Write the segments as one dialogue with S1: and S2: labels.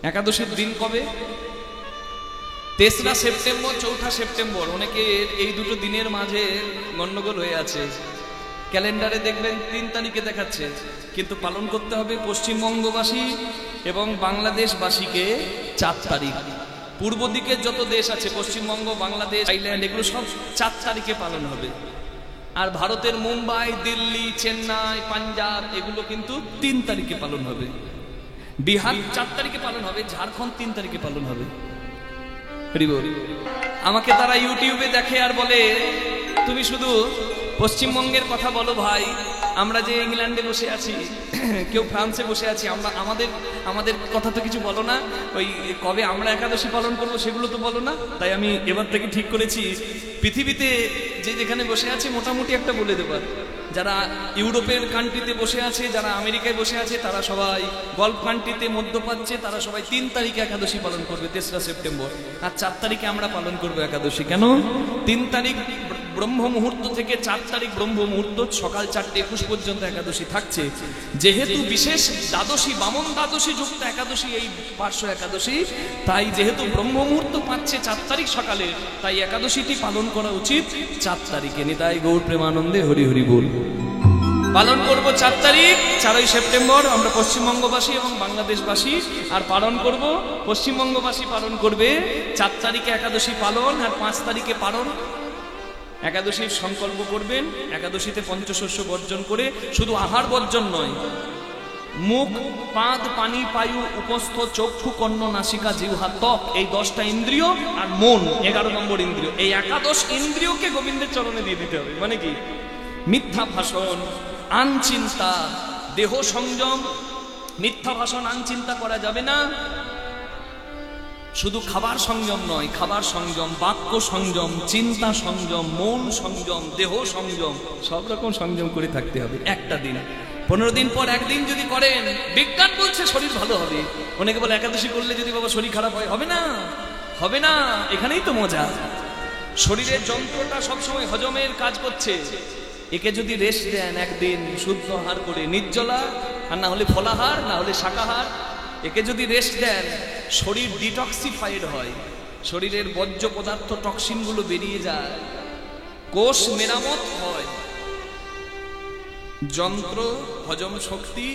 S1: একাদশীর দিন কবে? 3রা সেপ্টেম্বর, 4ঠা সেপ্টেম্বর। অনেকের এই দুটো দিনের মাঝে গন্ডগোল হয়ে আছে। ক্যালেন্ডারে দেখবেন 3 তারিখে দেখাচ্ছে, কিন্তু পালন করতে হবে পশ্চিমবঙ্গবাসী এবং বাংলাদেশবাসীকে 4 তারিখ। পূর্ব দিকের যত দেশ আছে, পশ্চিমবঙ্গ, বাংলাদেশ, থাইল্যান্ড, এগুলো সব 4 তারিখে পালন হবে। আর ভারতের মুম্বাই, দিল্লি, চেন্নাই, পাঞ্জাব, এগুলো কিন্তু 3 তারিখে পালন হবে। বিহার 4 তারিখে পালন হবে, ঝাড়খণ্ড 3 তারিখে পালন হবে। আমাকে তারা ইউটিউবে দেখে আর বলে, তুমি শুধু পশ্চিমবঙ্গের কথা বলো ভাই, আমরা যে ইংল্যান্ডে বসে আছি, কেউ ফ্রান্সে বসে আছি, আমরা আমাদের কথা তো কিছু বলো না। ওই কবে আমরা একাদশী পালন করবো সেগুলো তো বলো না। তাই আমি এবার থেকে ঠিক করেছি, পৃথিবীতে যে যেখানে বসে আছে মোটামুটি একটা বলে দেবার। যারা ইউরোপের কান্ট্রিতে বসে আছে, যারা আমেরিকায় বসে আছে, তারা সবাই গল্ফ কান্ট্রিতে, মধ্যপ্রাচ্যে, তারা সবাই 3 তারিখে একাদশী পালন করবে, 3রা সেপ্টেম্বর। আর 4 তারিখে আমরা পালন করবো একাদশী। কেন? 3 তারিখ ব্রহ্ম মুহূর্ত থেকে 4 তারিখ ব্রহ্ম মুহূর্ত সকাল 4:21 পর্যন্ত একাদশী থাকছে। যেহেতু বিশেষ দ্বাদশী, বামন দ্বাদশী যুক্ত একাদশী এই পার্শ্ব একাদশী, তাই যেহেতু ব্রহ্ম মুহূর্ত পাচ্ছে 4 তারিখ সকালে, তাই একাদশীটি পালন করা উচিত 4 তারিখে। নিতাই গৌর প্রেমানন্দে হরি হরি বল। পালন করব 4 তারিখ, 4ই সেপ্টেম্বর আমরা পশ্চিমবঙ্গবাসী এবং বাংলাদেশবাসী। আর পালন করব, পশ্চিমবঙ্গবাসী পালন করবে 4 তারিখে একাদশী পালন, আর 5 তারিখে পালন। একাদশীর সংকল্প করবেন, একাদশীতে পঞ্চশস্য বর্জন করে, শুধু আহার বর্জন নয়, মুখ, পাদ, পানি, পায়ু, উপস্থ, চক্ষু, কর্ণ, নাসিকা, জিহ্বা, ত্বক, এই 10টা ইন্দ্রিয়, আর মন 11 নম্বর ইন্দ্রিয়, এই একাদশ ইন্দ্রিয়কে গোবিন্দের চরণে দিয়ে দিতে হবে। মানে কি? মিথ্যা ভাষণ, আনচিন্তা, দেহ সংযম, মিথ্যা ভাষণ, আনচিন্তা করা যাবে না। শুধু খাবার সংযম নয়, খাবার সংযম, বাক্য সংযম, চিন্তা সংযম, মন সংযম, দেহ সংযম, সব রকম সংযম করে থাকতে হবে একটা দিন। 15 দিন পর একদিন যদি করেন, বিজ্ঞান বলছে শরীর ভালো হবে। অনেকে বলে একাদশী করলে যদি বাবা শরীর খারাপ হয়, হবে না, হবে না। এখানেই তো মজা। শরীরের যন্ত্রটা সবসময় হজমের কাজ করছে। একে যদি রেস্ট দেন একদিন, শুদ্ধ আহার করে, নির্জলা, আর না হলে ফলাহার, না হলে শাকাহার, একে যদি রেস্ট দেন, শরীর ডিটক্সিফাইড হয়, শরীরের বর্জ্য পদার্থ, টক্সিনগুলো বেরিয়ে যায়, কোষ মেরামত হয়, যন্ত্র হজম শক্তি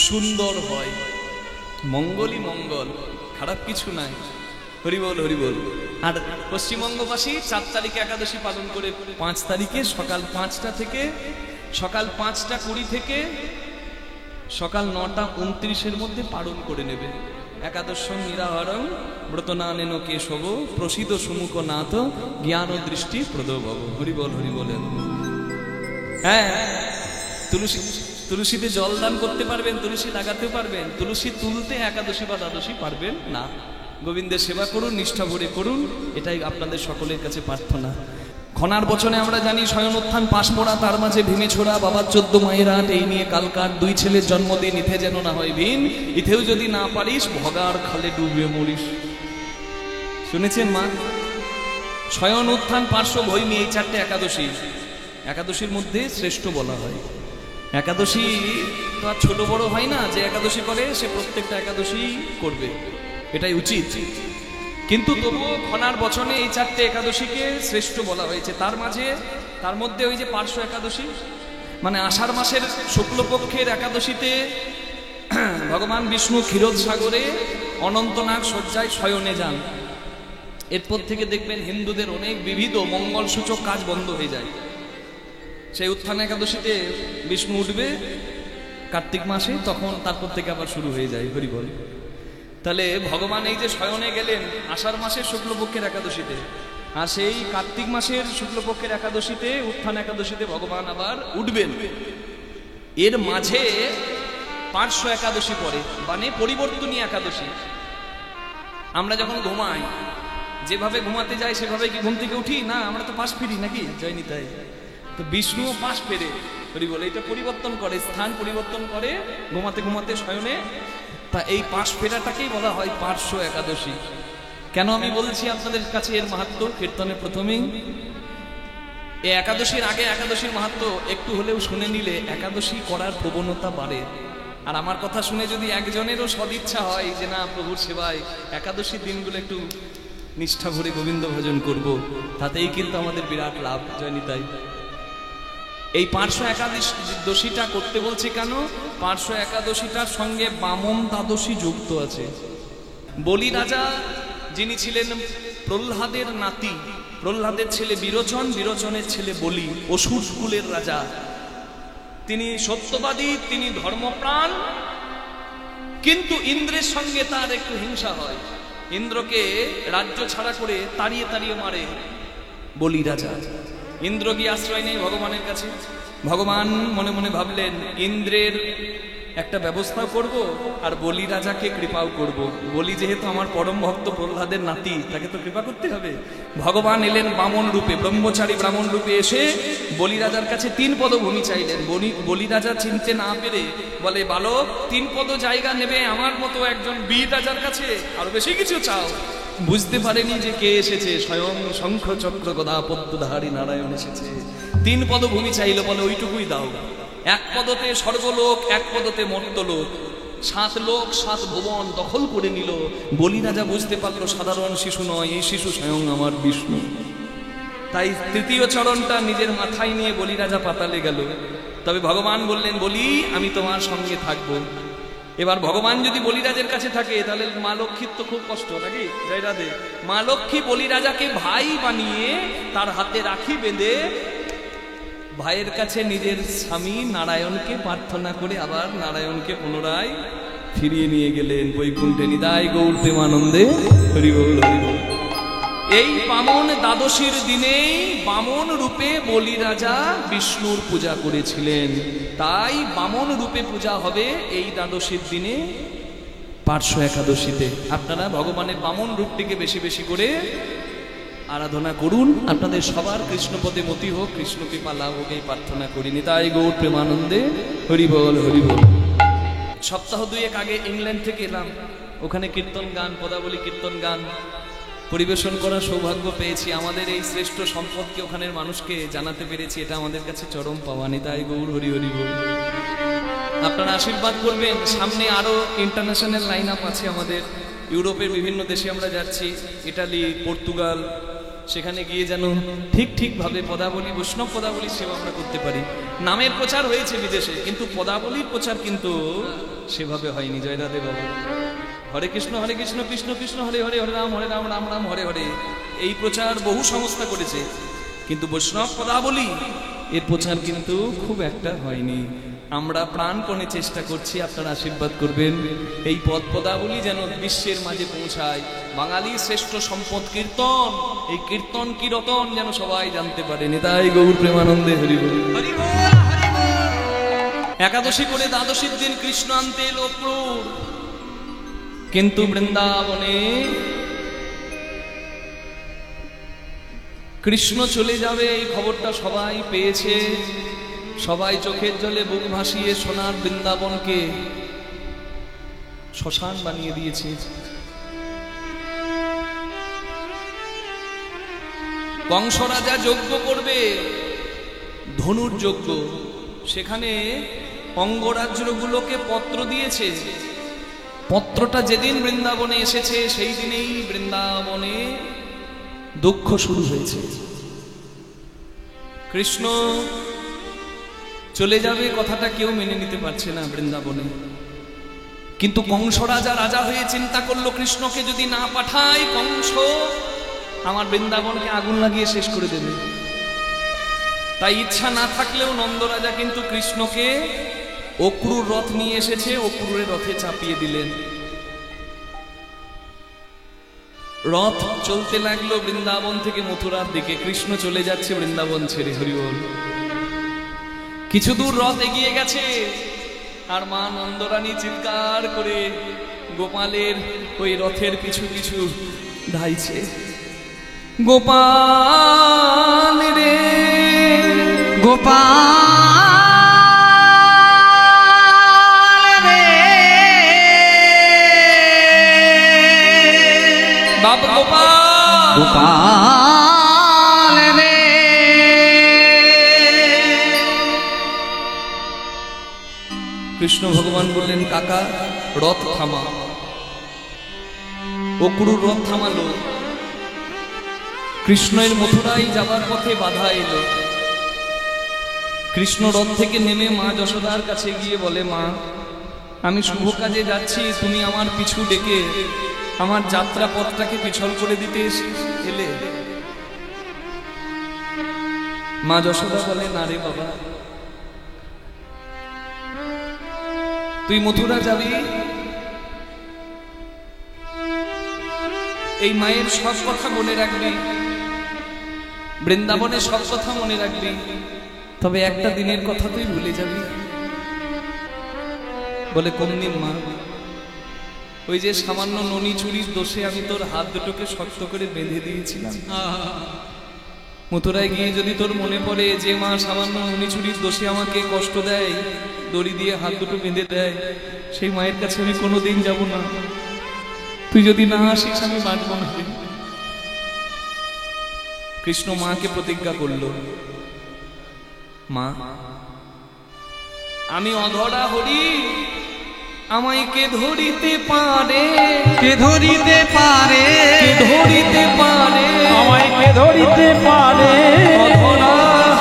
S1: সুন্দর হয়, মঙ্গলই মঙ্গল, খারাপ কিছু নাই। হরিবল হরিবল। আর পশ্চিমবঙ্গবাসী 4 তারিখে একাদশী পালন করে 5 তারিখে সকাল 5টা থেকে, সকাল 5টা 20 থেকে সকাল 9টা 29-এর মধ্যে পালন করে নেবে। একাদশং নিরাহরং ব্রতনানেন কেশব প্রসিদ্ধ সুমুখ নাথ জ্ঞান দৃষ্টি প্রদভব। হরিবল হরিবল। হ্যাঁ, তুলসীতে জল দান করতে পারবেন, তুলসী লাগাতে পারবেন, তুলসী তুলতে একাদশী বা দ্বাদশী পারবেন না। গোবিন্দের সেবা করুন, নিষ্ঠা ভরে করুন, এটাই আপনাদের সকলের কাছে প্রার্থনা। খনার বচনে আমরা জানি স্বয়ং উত্থান পাশ পড়া, তার মাঝে ভীমে ছোড়া, বাবার 14 মায়ের হাট, এই নিয়ে কালকার 2 ছেলের জন্মদিন, ইথে যেন না হয় ভিন, ইথেও যদি না পারিস ভগার খালে ডুবে মরিস। শুনেছেন মা? স্বয়ং উত্থান, পার্শ্ব, ভৈমী, এই 4টে একাদশী একাদশীর মধ্যে শ্রেষ্ঠ বলা হয়। একাদশী তো আর ছোট বড় হয় না, যে একাদশী করে সে প্রত্যেকটা একাদশী করবে, এটাই উচিত। কিন্তু তবুও খনার বচনে এই 4টে একাদশীকে শ্রেষ্ঠ বলা হয়েছে। তার মধ্যে ওই যে পার্শ্ব একাদশী, মানে আষাঢ় মাসের শুক্লপক্ষের একাদশীতে ভগবান বিষ্ণু ক্ষীরোদ সাগরে অনন্তনাগ শয্যায় শয়নে যান। এরপর থেকে দেখবেন হিন্দুদের অনেক বিবিধ মঙ্গল সূচক কাজ বন্ধ হয়ে যায়। সেই উত্থান একাদশীতে বিষ্ণু উঠবে কার্তিক মাসে, তখন তারপর থেকে আবার শুরু হয়ে যায়। হরি বল। তাহলে ভগবান এই যে শয়নে গেলেন আষাঢ় মাসের শুক্লপক্ষের একাদশীতে, আর সেই কার্তিক মাসের শুক্লপক্ষের একাদশীতে, উত্থান একাদশীতে ভগবান আবার উঠবেন। এর মাঝে পার্শ্ব একাদশী পড়ে, মানে পরিবর্তনী একাদশী। আমরা যখন ঘুমাই, যেভাবে ঘুমাতে যাই সেভাবে কি ঘুম থেকে উঠি না? আমরা তো পাশ ফিরি নাকি? জয়নি তাই তো বিষ্ণুও পাশ ফেরে। হরি বলে, এটা পরিবর্তন করে, স্থান পরিবর্তন করে ঘুমাতে ঘুমাতে শয়নে। তা এই পাশ ফেরাটাকেই বলা হয় পার্শ্ব একাদশী। কেন আমি বলছি আপনাদের কাছে এর মাহাত্ম্য? কীর্তনের প্রথমেই এই একাদশীর আগে একাদশীর মাহাত্ম্য একটু হলেও শুনে নিলে একাদশী করার প্রবণতা বাড়ে। আর আমার কথা শুনে যদি একজনেরও সদিচ্ছা হয় যে না প্রভুর সেবায় একাদশী দিনগুলো একটু নিষ্ঠা ভরে গোবিন্দ ভজন করব, তাতেই কিন্তু আমাদের বিরাট লাভ। জয় নিতাই। এই পার্শ্ব একাদশীটা করতে বলছি কেন? পার্শ্ব একাদশীটার সঙ্গে বামন দ্বাদশী যুক্ত আছে। বলি রাজা যিনি ছিলেন প্রহ্লাদের নাতি, প্রহ্লাদের ছেলে বিরোচন, বিরোচনের ছেলে বলি, অসুর কুলের রাজা। তিনি সত্যবাদী, তিনি ধর্মপ্রাণ, কিন্তু ইন্দ্রের সঙ্গে তার একটু হিংসা হয়। ইন্দ্রকে রাজ্য ছাড়া করে তাড়িয়ে তাড়িয়ে মারে বলি রাজা। ইন্দ্র গিয়ে আশ্রয় নেই ভগবানের কাছে। ভগবান মনে মনে ভাবলেন ইন্দ্রের একটা ব্যবস্থা করব আর বলি রাজাকে কৃপাও করব। বলি যেহেতু আমার পরম ভক্ত প্রহ্লাদের নাতি, তাকে তো কৃপা করতে হবে। ভগবান এলেন বামন রূপে, ব্রহ্মচারী ব্রাহ্মণ রূপে এসে বলি রাজার কাছে 3 পদ ভূমি চাইলেন। বলি রাজা চিনতে না পেরে বলে, বালক 3 পদ জায়গা নেবে আমার মতো একজন বীর রাজার কাছে, আরো বেশি কিছু চাও? বুঝতে পারেনি যে কে এসেছে, স্বয়ং শঙ্খ চক্র গদা পদ্মধারী নারায়ণ এসেছে। 3 পদ ভূমি চাইল, বলে ওইটুকুই দাও। 1 পদতে স্বর্গলোক, 1 পদতে মর্তলোক, 7 লোক 7 ভুবন দখল করে নিল। বলি রাজা বুঝতে পারলো সাধারণ শিশু নয়, এই শিশু স্বয়ং আমার বিষ্ণু। তাই 3য় চরণটা নিজের মাথায় নিয়ে বলি রাজা পাতালে গেল। তবে ভগবান বললেন, বলি আমি তোমার সঙ্গে থাকবো। এবার ভগবান যদি বলিরাজের কাছে থাকে তাহলে মা লক্ষ্মীর তো খুব কষ্ট, নাকি? জয় রাধে। মা লক্ষ্মী বলি রাজাকে ভাই বানিয়ে তার হাতে রাখি বেঁধে ভাইয়ের কাছে নিজের স্বামী নারায়ণকে প্রার্থনা করে আবার নারায়ণকে পুনরায় ফিরিয়ে নিয়ে গেলেন বৈকুণ্ঠে। নিতাই গৌর প্রেমানন্দে হরি বল হরি বল। এই বামন দ্বাদশীর দিনেই বামন রূপে বলি রাজা বিষ্ণুর পূজা করেছিলেন। তাই বামন রূপে পূজা হবে এই দ্বাদশীর দিনে, পার্শ্ব একাদশীতে। আপনারা ভগবানের বামন রূপটিকে বেশি বেশি করে আরাধনা করুন। আপনাদের সবার কৃষ্ণপদে মতি হোক, কৃষ্ণ কৃপা লাভ হোক, এই প্রার্থনা করি। নিতাই গৌর প্রেমানন্দে হরি বল হরি বল। সপ্তাহ 2 আগে ইংল্যান্ড থেকে এলাম। ওখানে কীর্তন গান, পদাবলী কীর্তন গান পরিবেশন করার সৌভাগ্য পেয়েছি। আমাদের এই শ্রেষ্ঠ সম্পদকে ওখানের মানুষকে জানাতে পেরেছি, এটা আমাদের কাছে চরম পাওয়া। নিতাই গৌর হরি হরি বল। আপনারা আশীর্বাদ করবেন। সামনে আরো ইন্টারন্যাশনাল লাইন আপ আছে আমাদের। ইউরোপের বিভিন্ন দেশে আমরা যাচ্ছি, ইটালি, পর্তুগাল। সেখানে গিয়ে যেন ঠিকভাবে পদাবলী, বৈষ্ণব পদাবলীর সেবা আমরা করতে পারি। নামের প্রচার হয়েছে বিদেশে, কিন্তু পদাবলীর প্রচার কিন্তু সেভাবে হয়নি। জয় রাধে বাবা। হরে কৃষ্ণ কৃষ্ণ কৃষ্ণ হরে হরে, হরে রাম রাম রাম হরে হরে, এই প্রচার বহু সংস্থা করেছে, কিন্তু বৈষ্ণব পদাবলী এর প্রচার কিন্তু খুব একটা হয়নি। আমরা প্রাণপণে চেষ্টা করছি, আপনারা আশীর্বাদ করবেন এই পদাবলী যেন বিশ্বের মাঝে পৌঁছায়। বাঙালির শ্রেষ্ঠ সম্পদ কীর্তন, এই কীর্তন কি রতন যেন সবাই জানতে পারে। নিতাই গৌর প্রেমানন্দে হরি বল। একাদশী করে দ্বাদশীর দিন কৃষ্ণ আনতে এলো ক্রূর, কিন্তু বৃন্দাবনে কৃষ্ণ চলে যাবে এই খবরটা সবাই পেয়েছে। সবাই চোখের জলে বুক ভাসিয়ে সোনার বৃন্দাবনকে শ্মশান বানিয়ে দিয়েছে। কংস রাজা যজ্ঞ করবে, ধনুর যজ্ঞ। সেখানে অঙ্গরাজ্যগুলোকে পত্র দিয়েছে। পত্রটা যেদিন বৃন্দাবনে এসেছে সেই দিনেই বৃন্দাবনে দুঃখ শুরু হয়েছে। কৃষ্ণ চলে যাবে কথাটা কেউ মেনে নিতে পারছে না বৃন্দাবনে। কিন্তু কংস রাজা হয়ে চিন্তা করলো, কৃষ্ণকে যদি না পাঠায় কংস আমার বৃন্দাবনকে আগুন লাগিয়ে শেষ করে দেবে। তাই ইচ্ছা না থাকলেও নন্দরাজা কিন্তু কৃষ্ণকে অক্রুর রথ নিয়ে এসেছে, অক্রুরের রথে চাপিয়ে দিলেন। রথ চলতে লাগলো বৃন্দাবন থেকে মথুরার দিকে। কৃষ্ণ চলে যাচ্ছে বৃন্দাবন ছেড়ে। হরি বল। কিছু দূর রথ এগিয়ে গেছে, আর মা নন্দরানী চিৎকার করে গোপালের ওই রথের পিছু পিছু ধাইছে, গোপাল রে গোপাল রে, বাবা গোপাল রে। কৃষ্ণ ভগবান বললেন, কাকা রথ থামা। অক্রুর রথ থামালো। কৃষ্ণের মথুরায় যাবার পথে বাধা এলো। কৃষ্ণ রথ থেকে নেমে মা যশোদার কাছে গিয়ে বলে, মা আমি শুভ কাজে যাচ্ছি, তুমি আমার পিছু ডেকে আমার যাত্রা পথটাকে পিছল করে দিতে এলে। মা যশোদা বলে, না রে বাবা, তুই মথুরা যাবি, এই মায়ের সব কথা মনে রাখবি, বৃন্দাবনের সব কথা মনে রাখবি, তবে একটা দিনের কথা তুই ভুলে যাবি। বলে, কোন দিন মা? ওই যে সামান্য ননি চুরির দোষে আমি তোর হাত দুটোকে শক্ত করে বেঁধে দিয়েছিলাম। মথুরায় গিয়ে যদি তোর মনে পড়ে যে মা সামান্য ননি চুরির দোষে আমাকে কষ্ট দেয়, দড়ি দিয়ে হাত দুটো বেঁধে দেয়, সেই মায়ের কাছে আমি কোনোদিন যাব না। তুই যদি না আসিস আমি বাঁচব না। কৃষ্ণ মাকে প্রতিজ্ঞা করল, মা আমি অধরা হরি, আমায় কে ধরিতে পারে,
S2: কে ধরিতে পারে,
S1: কে ধরিতে পারে,
S2: আমায় কে ধরিতে পারে,
S1: অধরা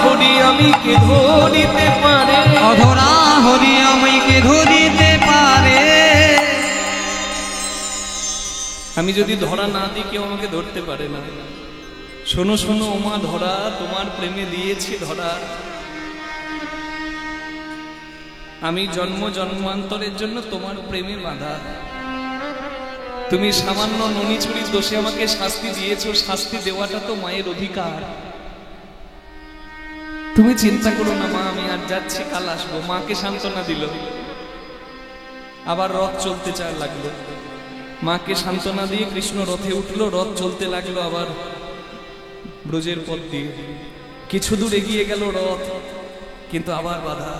S1: হরি আমি কে ধরিতে পারে,
S2: অধরা হরি আমায় কে ধরিতে পারে।
S1: আমি যদি ধরা না দিই কেউ আমাকে ধরতে পারে না। শোনো শোনো ওমা ধরা, তোমার প্রেমে দিয়েছি ধরা। আমি জন্ম জন্মান্তরের জন্য তোমার প্রেমে বাঁধা। তুমি সামান্য ননি চুরির দোষে আমাকে শাস্তি দিয়েছো, শাস্তি দেওয়াটা তো মায়ের অধিকার। তুমি চিন্তা করো না মা, আমি আর যাচ্ছি, কাল আসবো। মাকে সান্ত্বনা দিল। আবার রথ চলতে লাগলো। মাকে সান্ত্বনা দিয়ে কৃষ্ণ রথে উঠলো, রথ চলতে লাগলো আবার ব্রজের পথ দিয়ে। কিছু দূর এগিয়ে গেল রথ, কিন্তু আবার বাধা।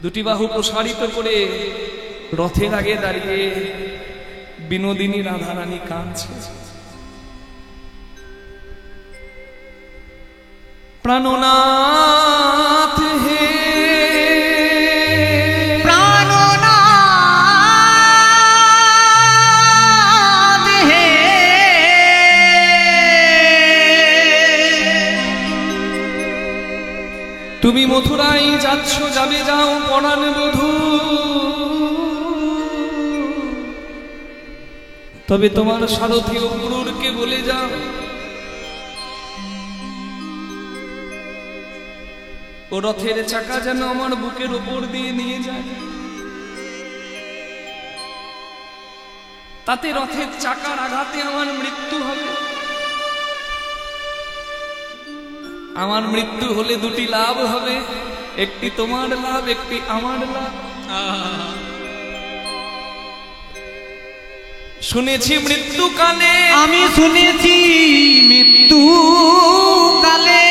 S1: দুটি বাহু প্রসারিত করে রথের আগে দাঁড়িয়ে বিনোদিনী রাধারানী কাঁদছে। প্রাণনাথ হে,
S2: প্রাণনাথ হে,
S1: তুমি মথুরায় যাচ্ছ, যাবে যাও পরাণ বধূ, তবে তোমার সারথী অক্রুরকে বলে যাও, ও রথের চাকা যেন আমার বুকের উপর দিয়ে নিয়ে যায়। তাতে রথের চাকার আঘাতে আমার মৃত্যু হবে। আমার মৃত্যু হলে দুটি লাভ হবে, একটি তোমার লাভ, একটি আমার লাভ। শুনেছি মৃত্যুকালে,
S2: আমি শুনেছি মৃত্যু কালে,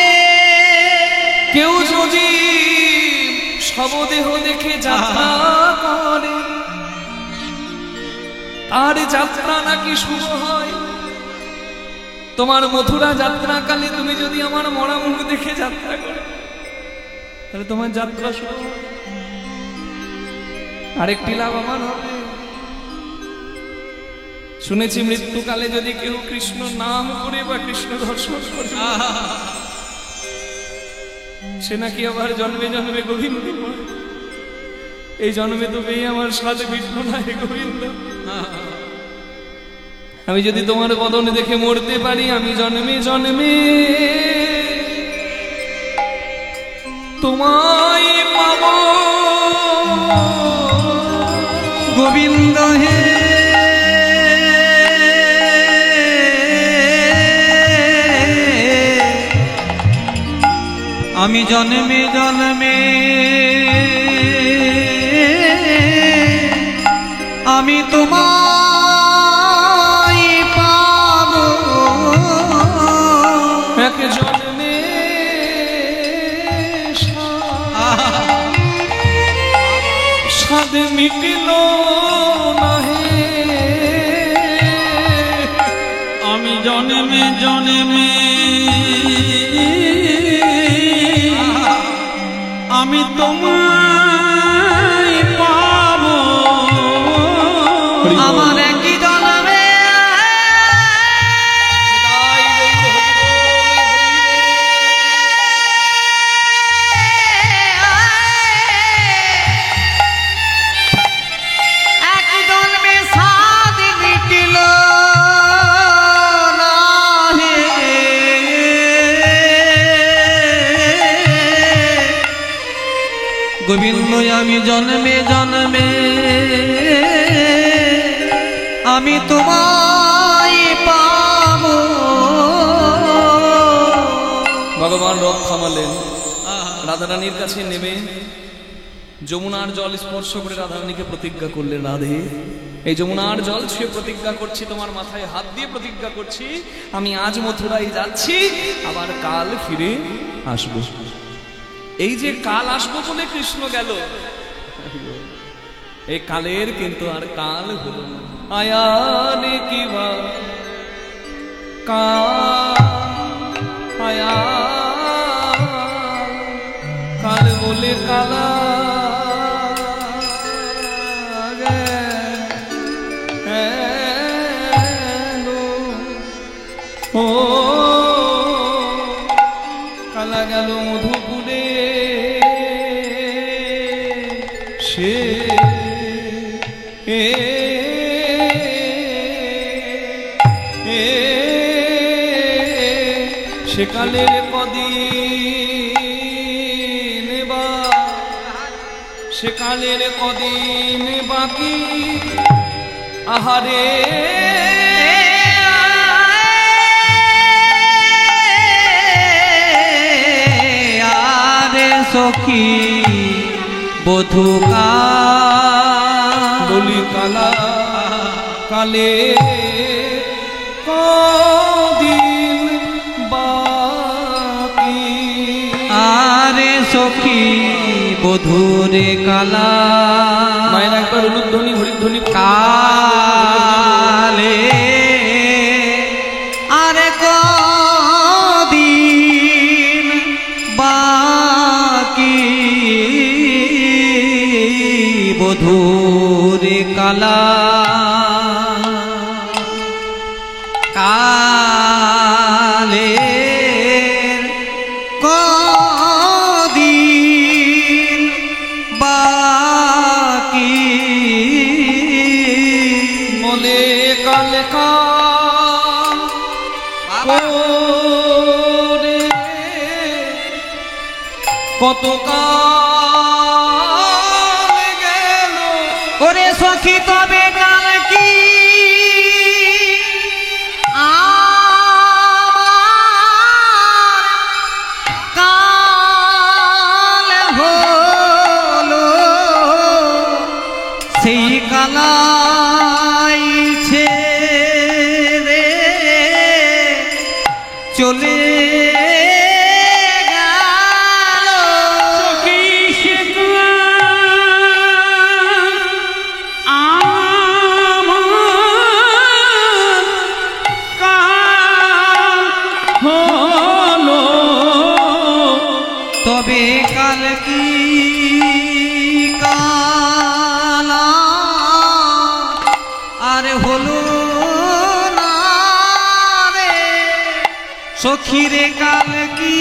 S1: কেউ যদি শবদেহ দেখে যাত্রা করে, তার যাত্রা নাকি শুভ হয়। তোমার মথুরা যাত্রাকালে তুমি যদি আমার মরা মুখ দেখে যাত্রা করো, তাহলে তোমার যাত্রা শুভ হয়। আরেকটি লাভ আমার হবে। শুনেছি মৃত্যুকালে যদি কেউ কৃষ্ণ নাম করে বা কৃষ্ণ দর্শন করে, সে নাকি আবার জন্মে জন্মে গোবিন্দ। এই জন্মে তো পেয়ে আমার সাথে বিষ্ণ না হে গোবিন্দ। আমি যদি তোমার বদন দেখে মরতে পারি, আমি জন্মে জন্মে তোমায় পাব
S2: গোবিন্দ হে। আমি জন্মে জন্মে আমি তোমায় পাব,
S1: এক জন্মে স্বাদ মিটিল না হে।
S2: আমি জন্মে জন্মে আমি তোমায় গোবিন্দ আমি জন্মে জন্মে আমি তোমায় পাবো।
S1: ভগবান রথ থামালেন, রাধারানীর কাছে নেমে যমুনার জল স্পর্শ করে রাধারানীকে প্রতিজ্ঞা করলেন, রাধে এই যমুনার জল ছুঁয়ে প্রতিজ্ঞা করছি, তোমার মাথায় হাত দিয়ে প্রতিজ্ঞা করছি, আমি আজ মথুরায় যাচ্ছি, আবার কাল ফিরে আসবো। এই যে কাল আসবো বলে কৃষ্ণ গেল, এই কালের কিন্তু আর কাল হলো না। আয়ানে কি বা আয়া কাল বলে কালা ও কালা গেল মধুপুরে সে সেকালের কদিন বা সেকালের কদিন বাকি আহারে
S2: আরে সখী বধূকা
S1: বলি কালা কালে কদিন বাকি
S2: আরে সখী বধূরে কালা
S1: মায়ের একবার অনুধ্বনি হরিধ্বনি
S2: কালে আরে কদিন বাকি বধূরে কালা কালে কদিন বাকি
S1: বলে কালে করে কত কাল গেল
S2: ওরে সখী তবে কাল কি কাল হলো সেই কালাই ছেড়ে চলে তবে কাল কি কালা আর হলো না রে সখী রে কাল কি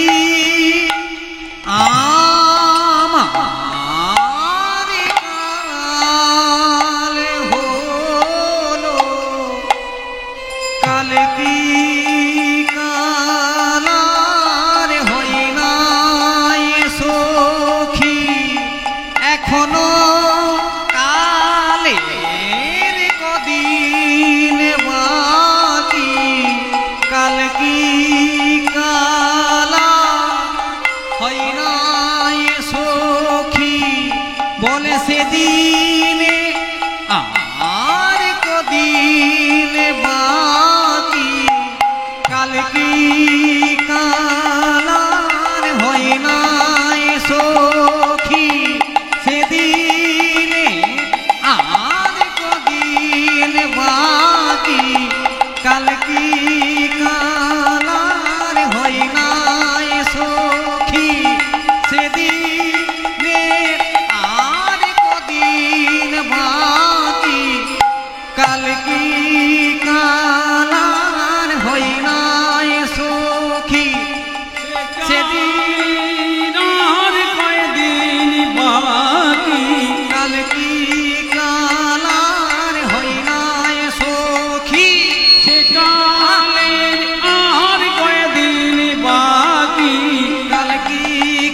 S2: আমার কাল হলো কাল কি কালার হয় নাই সখী এখনো কালের কদিন বাকি কাল কি কালা হয় নাই সখী বলে সেদিনে আর কদিন বাকি কাল কি কালার হয় নাই সখী সেদিনে আর কদিন বাকি কাল কি কালার হয় নাই সখী সেদিনে আর কদিন বাকি কাল কি কালার হয় নাই সখী সেদিন আর কয়দিন বাকি কাল কি কালার হয় নাই সখী সেকালের আর কয়দিন বাকি কাল কি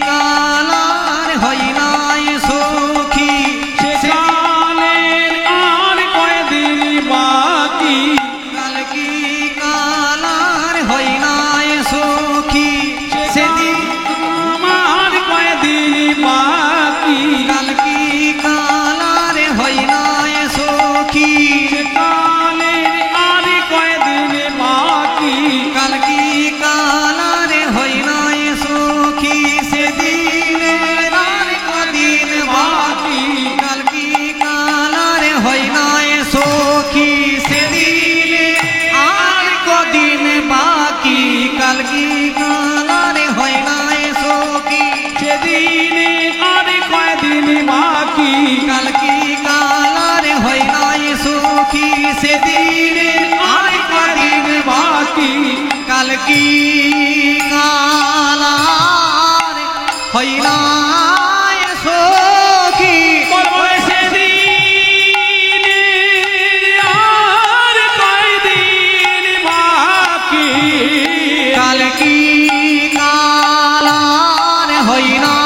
S2: কালার হয় নাই সেদিনে আর কদিন বাকি কাল কি কালার হইলা সখী কাল কি কালার হইলা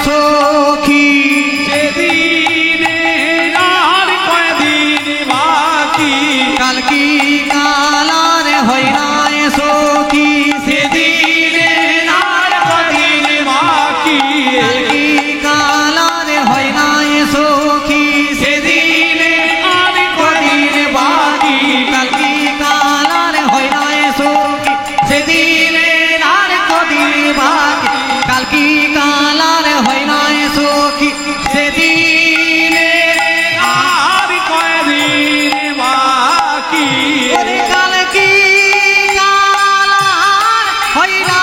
S2: সখী
S3: সেদিনে আর কয়দিন বাকি
S2: কাল কি কালার হইলা সখী
S3: সেদিনে আর কয়দিন বাকি
S2: কাল কি কালার হইলা সখী
S3: সেদিনে আর কয়দিন বাকি
S2: কাল কি কালার হইলা সখী সেদিনে আর কদিন বাকি কাল কি কালার হইলা সখী সেদিনে
S3: আর কয়দিন বাকি
S2: ওরে কাল কি কালার হইলা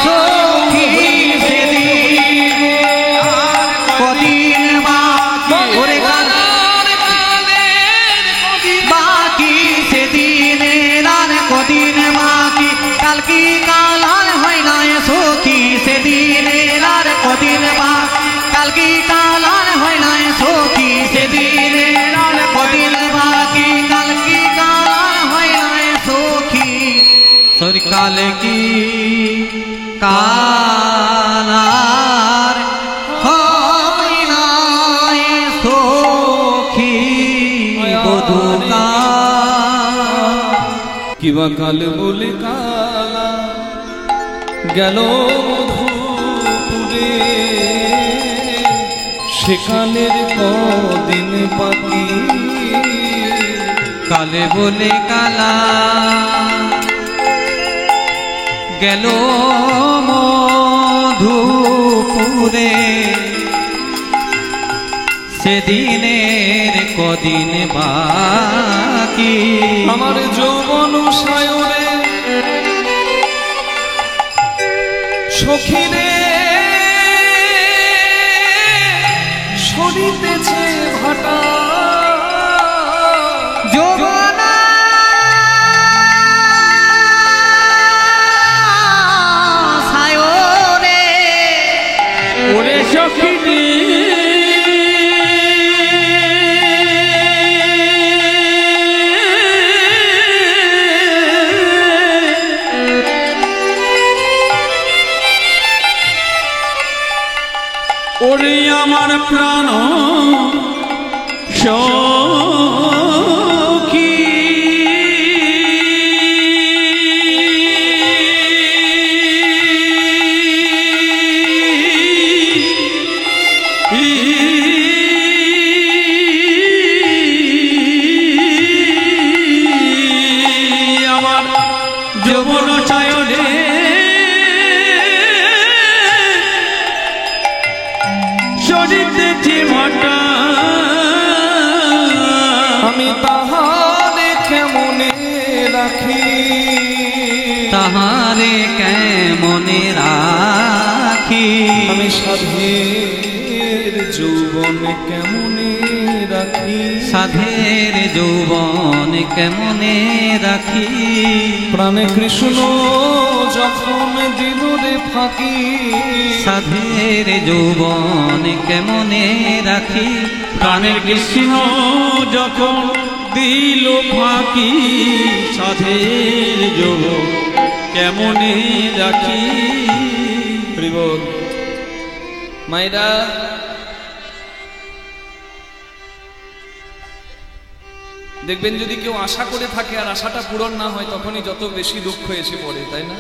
S2: সখী সেদিনে কদিন বাকি ওরে কালার বাকি সেদিনে আর কদিন বাকি কাল কি কালার হইলা সখী সেদিনে আর কদিন বাকি কাল কি কালার হইলা সখী সেদিনে আর কদিন বাকি কাল কি কালার হইলা সখী সরি কাল কি কালার হইলা সখী বধূকা
S1: কিবা কাল বলে কালা গেল মধুপুরে সেখানের কদিন বাকি
S2: কালে বলে কালা গেল মধুপুরে সেদিনের কদিন বাকি
S1: আমার যৌবন সায়রে সখিরে সরিতেছে ভাটা
S2: যৌবনা সায়রে
S3: ওরে সখিনী ওরে আমার প্রাণ সখী আমার যৌবন চায়নে সরিতেছে ভাটা
S1: আমি তাহারে কেমনে রাখি
S2: তাহারে কেমনে রাখি
S1: আমি সাধের যৌবন কেমনে রাখি
S2: সাধের যৌবন কেমনে রাখি
S1: প্রাণে কৃষ্ণ যখন দিল রে ফাঁকি
S2: সাধের যৌবন কেমনে রাখি
S3: প্রাণের কৃষ্ণ যখন দিল ফাঁকি সাধের যোগ কেমনে রাখি
S1: হরিবল মায়েরা দেখবেন যদি কেউ আশা করে থাকে আর আশাটা পূরণ না হয় তখনই যত বেশি দুঃখ এসে পড়ে, তাই না?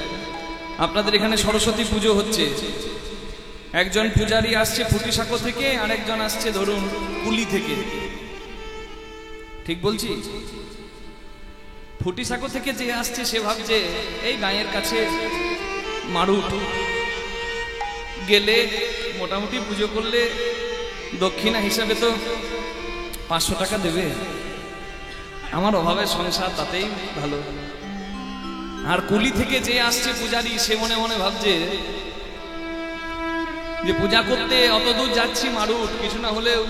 S1: আপনাদের এখানে সরস্বতী পুজো হচ্ছে, একজন পূজারী আসছে ফুটিসাঁকো থেকে আর একজন আসছে ধরুন কুলি থেকে, ঠিক বলছি? ফুটিসাঁকো থেকে যে আসছে সে ভাবছে এই গাঁয়ের কাছে মারুট গেলে মোটামুটি পুজো করলে দক্ষিণা হিসাবে তো 500 টাকা দেবে, আমার অভাবের সংসার তাতেই ভালো। আর কুলি থেকে যে আসছে পূজারি সে মনে মনে ভাবছে যে পূজা করতে অত দূর যাচ্ছি মারুট, কিছু না হলেও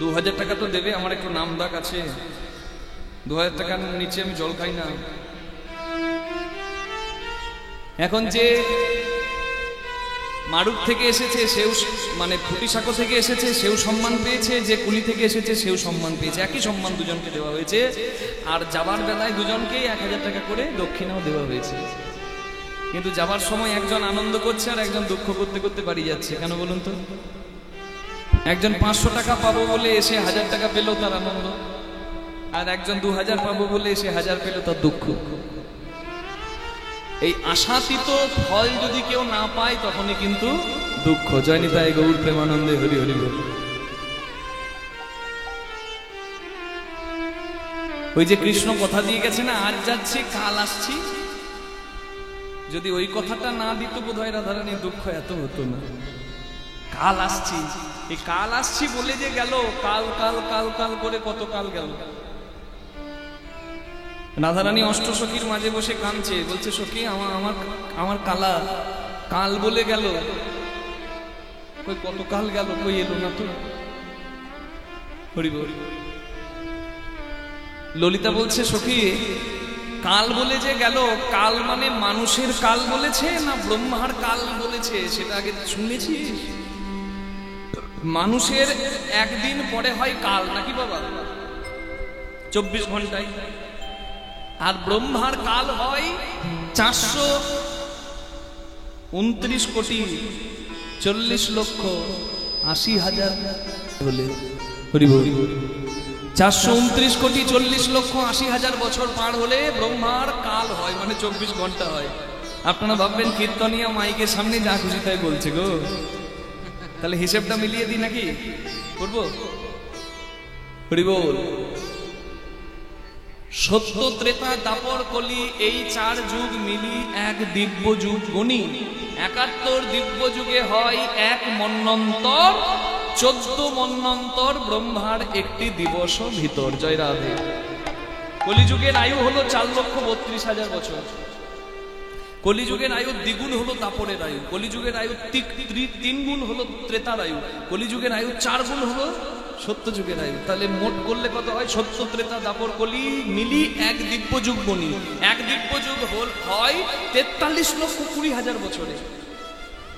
S1: 2000 টাকা তো দেবে, আমার একটু নাম ডাক আছে। 2000 টাকার নিচে আমি জল খাই না। এখন যে মারুক থেকে এসেছে সেও মানে ফুটিসাঁকো থেকে এসেছে সেও সম্মান পেয়েছে, যে কুলি থেকে এসেছে সেও সম্মান পেয়েছে, একই সম্মান দুজনকে দেওয়া হয়েছে। আর যাবার বেলায় দুজনকেই 1000 টাকা করে দক্ষিণাও দেওয়া হয়েছে। কিন্তু যাবার সময় একজন আনন্দ করছে আর একজন দুঃখ করতে করতে বাড়ি যাচ্ছে। কেন বলুন তো? একজন 500 টাকা পাবো বলে এসে 1000 টাকা পেল তার আনন্দ, আর একজন 2000 পাবো বলে এসে 1000 পেল তার দুঃখ। এই আশাতীত ফল যদি কেউ না পায় তখনই কিন্তু দুঃখ। জয় নিতাই গৌর প্রেমানন্দে হরি হরি বল। ওই যে কৃষ্ণ কথা দিয়ে গেছে না, আজ যাচ্ছি কাল আসছি, যদি ওই কথাটা না দিত বোধহয় রাধারানীর দুঃখ এত হতো না। কাল আসছি, এই কাল আসছি বলে যে গেল, কাল কাল কাল কাল করে কত কাল গেল। রাধারানী অষ্টসখীর মাঝে বসে কাঁদছে, বলছে সখী আমার কালা কাল বলে গেল, কই কত কাল গেল, কই এলো না তো। হরি বল। ললিতা বলছে সখী কাল বলে যে গেল, কাল মানে মানুষের কাল বলেছে না ব্রহ্মার কাল বলেছে সেটা আগে শুনেছিস? মানুষের একদিন পরে হয় কাল নাকি বাবা, 24 ঘন্টায়, আর ব্রহ্মার কাল হয় 429 কোটি 40 লক্ষ 80,000 বলে। হরি বল। 429 কোটি 40 লক্ষ 80,000 বছর পার হলে ব্রহ্মার কাল হয়, মানে 24 ঘন্টা হয়। আপনারা ভাববেন কীর্তনিয়া মাইকের সামনে যা খুশি তাই বলছে গো, তাহলে হিসেবটা মিলিয়ে দিই নাকি করবো? হরি বল। সত্য ত্রেতা দাপর কলি এই 4 যুগ মিলি এক দিব্য যুগ গণি। 71 দিব্য যুগে হয় এক মন্বন্তর, 14 মন্বন্তর ব্রহ্মার একটি দিবস ভিতর। জয় রাধে। কলিযুগের আয়ু হলো 4,32,000 বছর। কলিযুগের আয়ু দ্বিগুণ হলো দাপরের আয়ু। কলিযুগের আয়ু 3 গুণ হলো ত্রেতার আয়ু। কলিযুগের আয়ু 4 গুণ হলো সত্য যুগের আয়ু। তাহলে মোট করলে কত হয়? সত্য ত্রেতা দাপর কলি মিলি এক দিব্য যুগ বনি। এক দিব্য যুগ হয় 43,20,000 বছরে।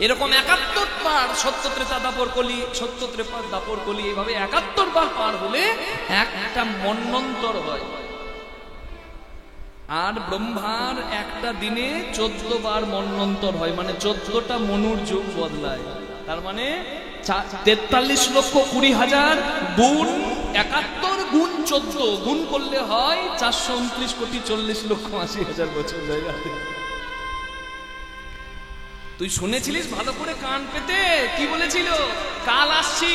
S1: এরকম 71 বার সত্য ত্রেতা দাপর কলি, সত্য ত্রেতা দাপর কলি, এইভাবে 71 বার পার হলে একটা মন্বন্তর হয়। আর ব্রহ্মার একটা দিনে 14 বার মন্বন্তর হয়, মানে 14টা মনুর যুগ বদলায়। তার মানে 43,20,000 গুণ 71 গুণ 14 গুণ করলে হয় 429 কোটি 40 লক্ষ 80,000 বছর। তুই শুনেছিলিস ভালো করে কান পেতে? কি বলেছিল? কাল আসছি।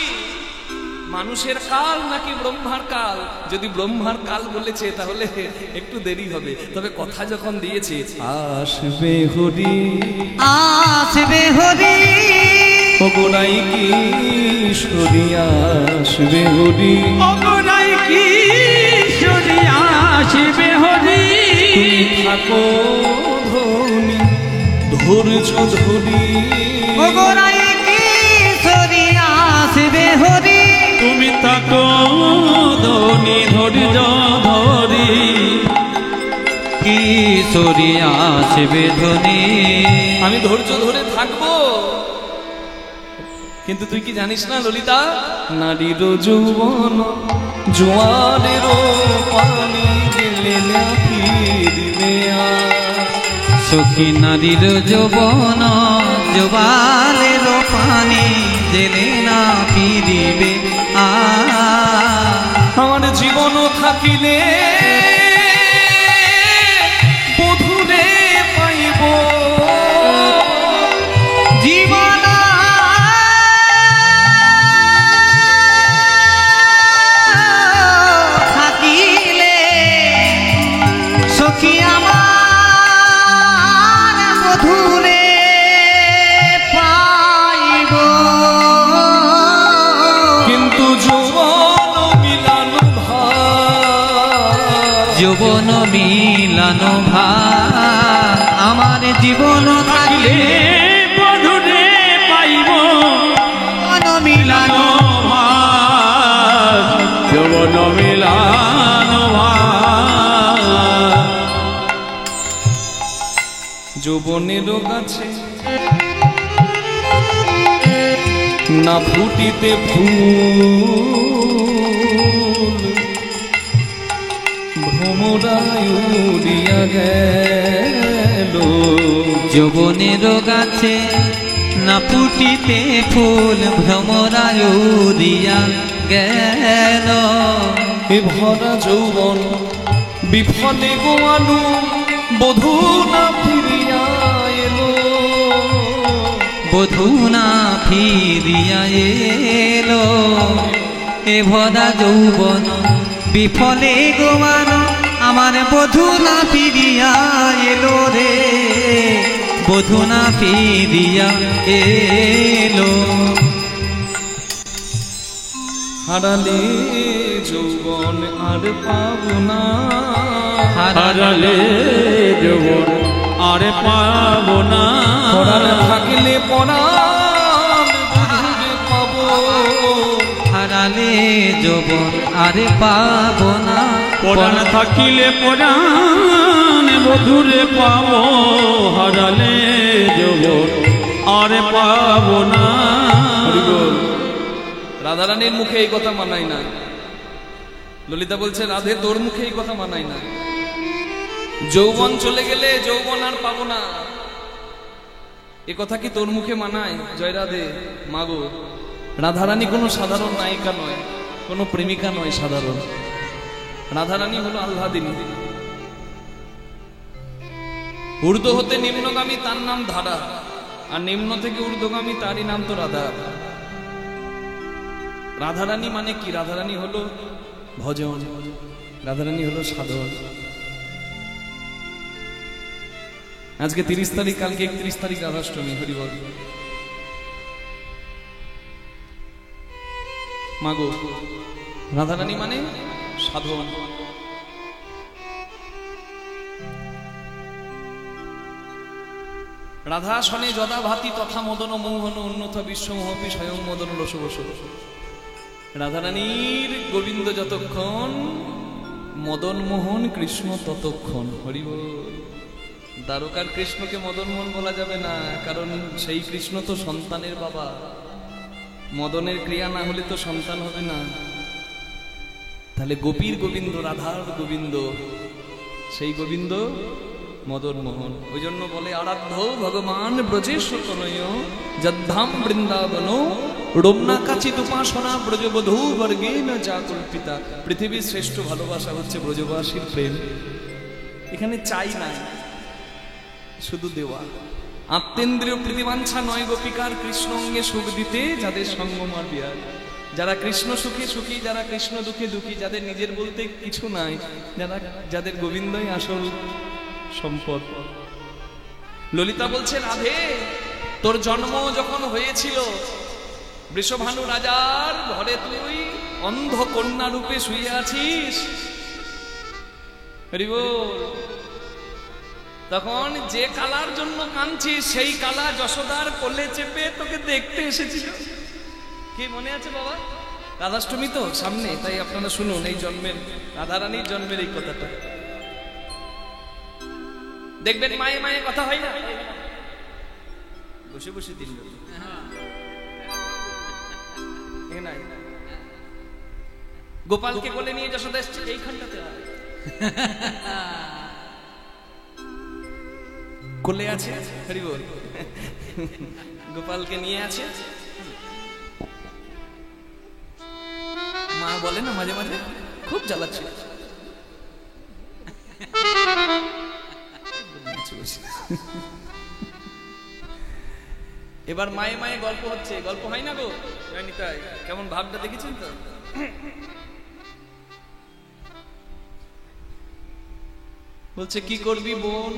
S1: মানুষের কাল নাকি ব্রহ্মার কাল? যদি ব্রহ্মার কাল বলেছে তাহলে একটু দেরি হবে, তবে কথা যখন দিয়েছে আসবে হরি
S2: আসবে হরি,
S1: ওগোনাই কি সরি আসবে হরি,
S3: অগরাই কি সরি আসবে হরি।
S1: তুমি থাকো ধনী ধৈর্য ধরি,
S2: ওগোরাই কি সরি আসবে হরি,
S3: তুমি থাকো ধনী ধৈর্য ধরি।
S2: কি সরি আসবে ধনী,
S1: আমি ধৈর্য ধরে থাকবো। কিন্তু তুই কি জানিস না ললিতা, নারীর যৌবন জোয়ারের পানি গেলে না ফিরবে আর।
S2: সখী নারীর যৌবন জোয়ারের পানি জেলে না ফিরিবে আর।
S1: আমার জীবন থাকিলে বধূরে পাইব,
S2: জীবন থাকিলে সখী আমার বধূরে পাইব।
S1: কিন্তু যৌবন মিলান
S2: যৌবন মিলানো ভার আমার জীবন
S3: থাকিলে বধূরে পাইব
S2: জীবন মিলানো
S3: ভার।
S1: যৌবনেরও গাছে না ফুটিতে ফুল, ভ্রমরায় উড়িয়া গেল।
S2: যৌবনের গাছে না ফুটিতে ফুল, ভ্রমরায় উড়িয়া গেল।
S1: এ ভরা যৌবন বিফলে গোয়ালু, বধূ না ফিরিয়া এলো।
S2: বধূ না ফিরিয়া এলো। এ ভরা যৌবন বিফলে গোয়ানো, আমার বধূ না ফিরিয়া এলো রে, বধূ না ফিরিয়া এলো।
S1: হারালে যৌবন আর পাব না,
S3: হারালে যৌবন আর পাব না।
S1: পরাণ থাকলে পরাণ বুঝে পাব।
S2: হারালে যৌবন আর পাব না।
S3: পরাণ থাকিলে পরাণ বধুরে পাব, হারালে যৌবন আর পাব না।
S1: রাধারানীর মুখে এই কথা মানায় না। ললিতা বলছে রাধে তোর মুখে এই কথা মানায় না। যৌবন চলে গেলে যৌবন আর পাবো না, এ কথা কি তোর মুখে মানায়? জয় রাধে মাগো। রাধারানী কোনো সাধারণ নায়িকা নয়, কোনো প্রেমিকা নয় সাধারণ। রাধারানী হলো আহ্লাদিনী। ঊর্ধ্ব হতে নিম্নগামী তার নাম ধারা, আর নিম্ন থেকে ঊর্ধ্বগামী তারই নাম তো রাধা। রাধারানী মানে কি? রাধারানী হলো ভজন, রাধারানী হলো সাধন। আজকে 30 তারিখ, কালকে 31 তারিখ রাধাষ্টমী। হরিবল মাগো। রাধারানী মানে সাধন। রাধা শনে যদা ভাতি তথা মদন মোহন উন্নত বিশ্বমোহপি স্বয়ং মদন রস বস। রাধারানীর গোবিন্দ যতক্ষণ, মদন মোহন কৃষ্ণ ততক্ষণ। হরিবল। দ্বারকার কৃষ্ণকে মদন মোহন বলা যাবে না, কারণ সেই কৃষ্ণ তো সন্তানের বাবা। মদনের ক্রিয়া না হলে তো সন্তান হবে না। তাহলে গোপীর গোবিন্দ, রাধার গোবিন্দ, সেই গোবিন্দ মদন মোহন। ওই জন্য বলে আরাধ্য ভগবান ব্রজেশ তনয়, যদ্ধাম বৃন্দাবন রোমনা কাচিত উপাসনা ব্রজবধূ বর্গে না যা কল্পিতা। পৃথিবীর শ্রেষ্ঠ ভালোবাসা হচ্ছে ব্রজবাসীর প্রেম। এখানে চাই নাই, শুধু দেওয়া। আত্মেন্দ্রিয় প্রীতিবাঞ্ছা নয় গোপিকার, কৃষ্ণ অঙ্গে সুখ দিতে যাদের সঙ্গম আর বিহার। যারা কৃষ্ণ সুখে সুখী, যারা কৃষ্ণ দুঃখে দুঃখী, যাদের নিজের বলতে কিছু নাই, যাদের গোবিন্দই আসল সম্পদ। ললিতা বলছে রাধে তোর জন্ম যখন হয়েছিল বৃষভানু রাজার ঘরে, তুই অন্ধ কন্যা রূপে শুয়ে আছিস। তখন যে কালার জন্য কাঁদছিস, সেই কালা যশোদার কোলে চেপে তোকে দেখতে এসেছিল। কি মনে আছে বাবা? রাধাষ্টমী তো সামনে, তাই আপনারা শুনুন এই জন্মের, রাধারানীর জন্মের এই কথাটা। দেখবেন মায়ে মায়ে কথা হয় না, বসে বসে দিন গোপালকে কোলে নিয়ে যশোদা এসছে এইখানটাতে, কোলে আছে। হরিবল। গোপালকে নিয়ে আছে। মা বলে না মাঝে মাঝে খুব জ্বালাচ্ছে। এবার মায়ে মায়ে গল্প হচ্ছে, গল্প হয় না গো তাই? কেমন ভাবটা দেখেছেন তো? বলছে কি করবি বোন,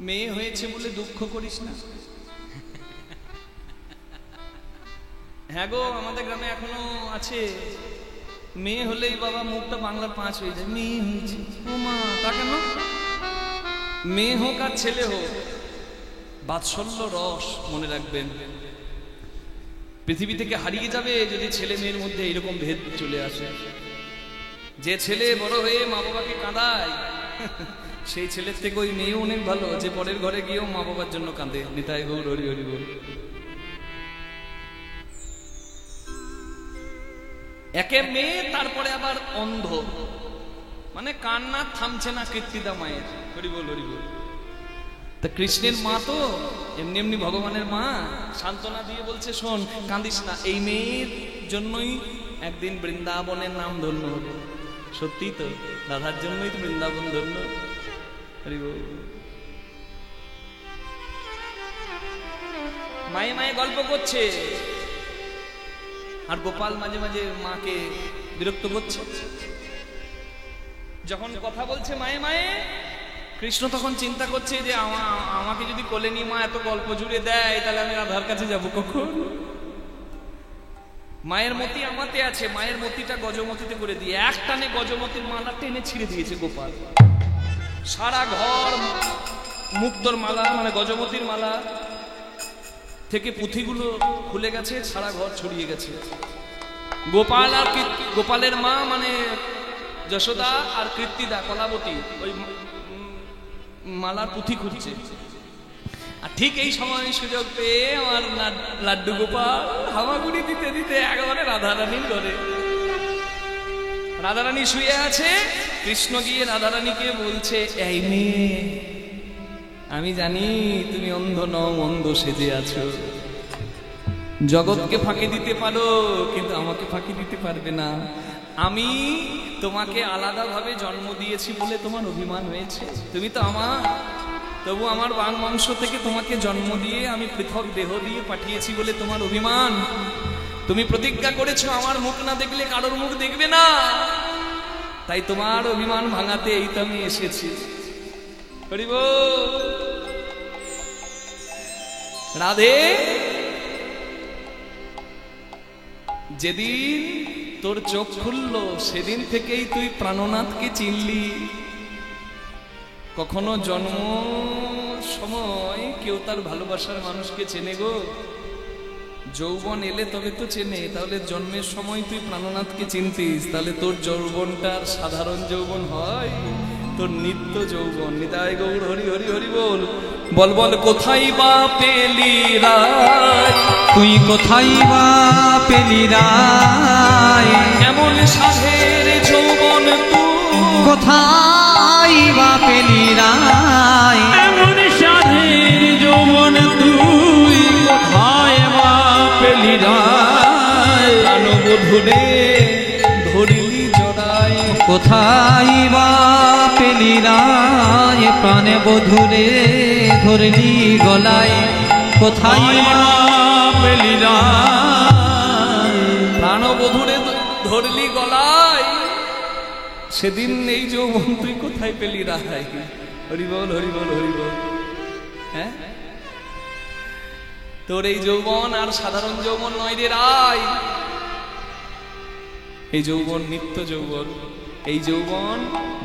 S1: মেয়ে হয়েছে বলে দুঃখ করিস না। হ্যাঁ গো, আমাদের গ্রামে এখনো আছে, মেয়ে হলেই বাবা মুখটা বাংলার 5 হয়ে যায়। মেয়ে হয়েছে, ও মা, তা কেন? মেয়ে হোক আর ছেলে হোক, বাৎসল্য রস মনে রাখবেন পৃথিবী থেকে হারিয়ে যাবে যদি ছেলে মেয়ের মধ্যে এরকম ভেদ চলে আসে। যে ছেলে বড় হয়ে মা বাবাকে কাঁদায়, সেই ছেলের থেকে ওই মেয়েও অনেক ভালো, যে পরের ঘরে গিয়েও মা বাবার জন্য কাঁদে। নিতাই গৌর হরি হরি বল। একে মেয়ে, তারপরে আবার অন্ধ, মানে কান্না থামছে না কীর্তিদা মায়ের। হরি বল হরি বল। তা কৃষ্ণের মা তো এমনি এমনি ভগবানের মা, সান্ত্বনা দিয়ে বলছে শোন, কাঁদিস না, এই মেয়ের জন্যই একদিন বৃন্দাবনের নাম ধন্য হলো। সত্যি তো, রাধার জন্যই তো বৃন্দাবন ধন্য। হরি বল। মায়ে মায়ে গল্প করছে, আর গোপাল মাঝে মাঝে মাকে বিরক্ত করছে। যখন কথা বলছে মায়ে মায়ে, কৃষ্ণ তখন চিন্তা করছে যে আমাকে যদি কোলে নিয়ে মা এত গল্প জুড়ে দেয়, তাহলে আমি রাধার কাছে যাব কখন? মায়ের মতি আমাতে আছে, মায়ের মতিটা গজমতিতে করে দিয়ে এক টানে গজমতির মালা টেনে ছিঁড়ে দিয়েছে গোপাল। সারা ঘর মুক্তোর মালা, মানে গজমতির মালা থেকে পুঁথিগুলো খুলে গেছে, সারা ঘর ছড়িয়ে গেছে। গোপাল আর গোপালের মা মানে যশোদা আর কীর্তিদা কলাবতী ওই মালার পুঁথি খুঁজছে। আর ঠিক এই সময় সুযোগ পেয়ে আমার লাড্ডু গোপাল হামাগুড়ি দিতে দিতে একেবারে রাধারানীর ঘরে। রাধারানী শুয়ে আছে, কৃষ্ণ গিয়ে রাধারানীকে বলছে, এই মেয়ে, আমি জানি তুমি অন্ধ নও, অন্ধ সেজে আছো, জগৎকে ফাঁকি দিতে পারো, কিন্তু আমাকে ফাঁকি দিতে পারবে না। আমি তোমাকে আলাদাভাবে জন্ম দিয়েছি বলে তোমার অভিমান হয়েছে। তুমি তো আমার, তবু আমার বাং বংশ থেকে তোমাকে জন্ম দিয়ে আমি পৃথক দেহ দিয়ে পাঠিয়েছি বলে তোমার অভিমান। তুমি প্রতিজ্ঞা করেছো আমার মুখ না দেখলে কারোর মুখ দেখবে না, তাই তোমার অভিমান ভাঙাতে এই তো আমি এসেছি। হরি বল। রাধে, যেদিন তোর চোখ খুললো সেদিন থেকেই তুই প্রাণনাথকে চিনলি। কখনো জন্ম সময় কেউ তার ভালোবাসার মানুষকে চেনে গো? যৌবন এলে তবে তো চেনে। তাহলে জন্মের সময় তুই প্রাণনাথকে চিনতিস, তাহলে তোর যৌবনটার সাধারণ যৌবন হয়, তোর নিত্য যৌবন। নিতাই গৌর হরি হরি হরি বল। বল বল কোথায় বা পেলি রায়,
S2: তুই কোথায় বা পেলি রায়,
S1: এমন সাধের যৌবন তুই
S2: কোথায় বা পেলি রায়,
S3: এমন সাধের যৌবন তুই কোথায় বা পেলি রায়,
S1: প্রাণবধূরে ধরিলি জড়ায়,
S2: কোথায় বা পেলি রায়, প্রাণে বধূরে ধরলি গলায়, কোথায় বা
S3: পেলি রায়,
S1: প্রাণবধূরে ধরলি গলায়, সেদিন এই যৌবন তুই কোথায় পেলি রায়? হরি বল হরি বল হরি বল। হ্যাঁ, তোর এই যৌবন আর সাধারণ যৌবন নয় রে রায়, এই যৌবন নিত্য যৌবন। এই যৌবন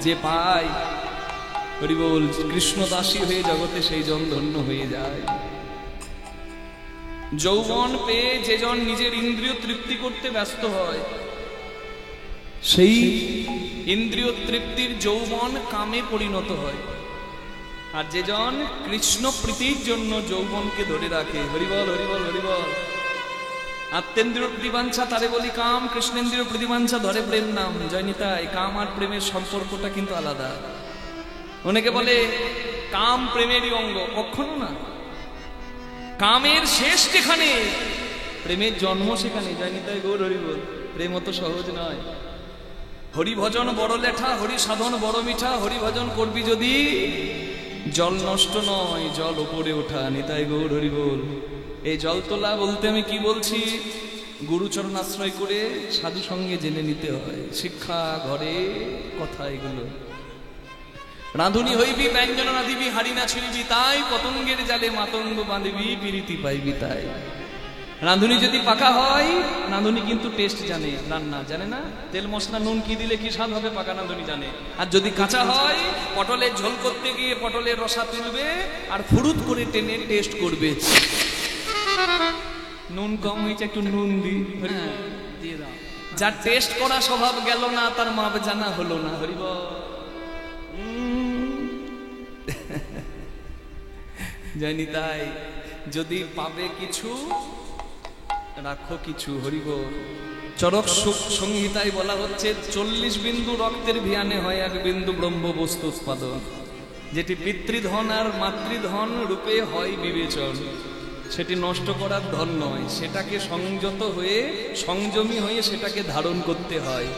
S1: যে পায়, হরি বল, কৃষ্ণ দাসী হয়ে জগতে সেই জন ধন্য হয়ে যায়। যৌবন পেয়ে যে জন নিজের ইন্দ্রিয় তৃপ্তি করতে ব্যস্ত হয়, সেই ইন্দ্রিয় তৃপ্তির যৌবন কামে পরিণত হয়। আর যে জন কৃষ্ণ প্রীতির জন্য যৌবনকে ধরে রাখে, হরিবল হরিবল হরিবল। আত্মেন্দ্রিয় প্রতিবাঞ্ছা তারে বলি কাম, কৃষ্ণেন্দ্রিয় প্রতিবাঞ্ছা ধরে প্রেম নাম। জয়নিতাই, কাম আর প্রেমের সম্পর্কটা কিন্তু আলাদা। অনেকে বলে কাম প্রেমেরই অঙ্গ, কখনো না। কামের শেষ যেখানে, প্রেমের জন্ম সেখানে। জয়নিতাই গৌর হরিবল। প্রেম অত সহজ নয়। হরি ভজন বড় লেঠা, হরি সাধন বড় মিঠা। হরি ভজন করবি যদি জল নষ্ট নয়, জল ওপরে ওঠা। নিতাই গৌর হরি বল। এই জল তোলা বলতে আমি কি বলছি? গুরুচরণ আশ্রয় করে সাধু সঙ্গে জেনে নিতে হয়। শিক্ষা ঘরে কথা এগুলো। রাঁধুনি হইবি ব্যঞ্জন রাঁধিবি, হাড়ি না ছুঁড়িবি তাই, পতঙ্গের জালে মাতঙ্গ বাঁধিবি, পিরিতি পাইবি তাই। রাঁধুনি যদি পাকা হয়, রাঁধুনি কিন্তু টেস্ট জানে, রান্না জানে না। তেল মশলা নুন কি দিলে কি স্বাদ হবে, পাকা রাঁধুনি জানে। আর যদি কাঁচা হয়, পটলের ঝোল করতে গিয়ে পটলের রসা তুলবে আর ফুরুত করে টেনে টেস্ট করবে। নুন কম হয়েছে, একটু নুন দিয়ে দাও। যার টেস্ট করা স্বভাব গেল না, তার মাপ জানা হলো না। হরিবল। জানি তাই যদি পাবে কিছু রাখো কিছু। হরিবল। চরক সংহিতায় বলা হচ্ছে 40 বিন্দু রক্তের ভিয়ানে হয় 1 বিন্দু ব্রহ্ম বস্তু উৎপাদন। যেটি পিতৃধন আর মাতৃধন রূপে হয় বিবেচন, সেটি নষ্ট করার ধন নয়, সেটাকে সংযত হয়ে সংযমী হয়ে সেটাকে ধারণ করতে হয়।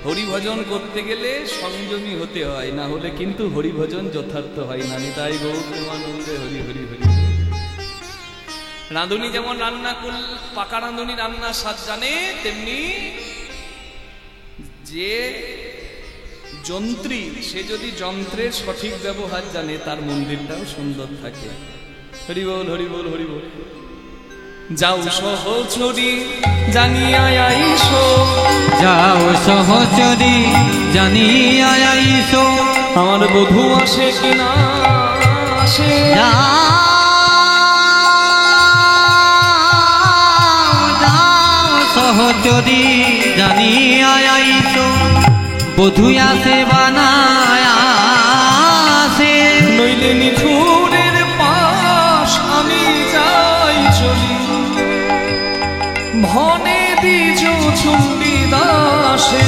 S1: হরিভজন করতে গেলে সংযমী হতে হয়, না হলে কিন্তু হরিভজন যথার্থ হয় না। নিতাই গৌর প্রেমানন্দে হরি হরি হরি। রাঁধুনি যেমন রান্না পাকা রাঁধুনি রান্নার স্বাদ জানে, তেমনি যে যন্ত্রী সে যদি যন্ত্রের সঠিক ব্যবহার জানে তার মন্দিরটাও সুন্দর থাকে। হরি বল হরি বল হরি বল। যাও সহচরী জানিয়া আইসো,
S2: যাও সহচরী জানিয়া আইসো,
S1: আমার বধূ আসে কিনা আসে।
S2: সহচরী জানিয়া আইসো, বধূ আসে বানায় আসে।
S1: নইলে নিঠুরের পাশ আমি যাই চলি, ভনে দ্বিজ চণ্ডীদাসে।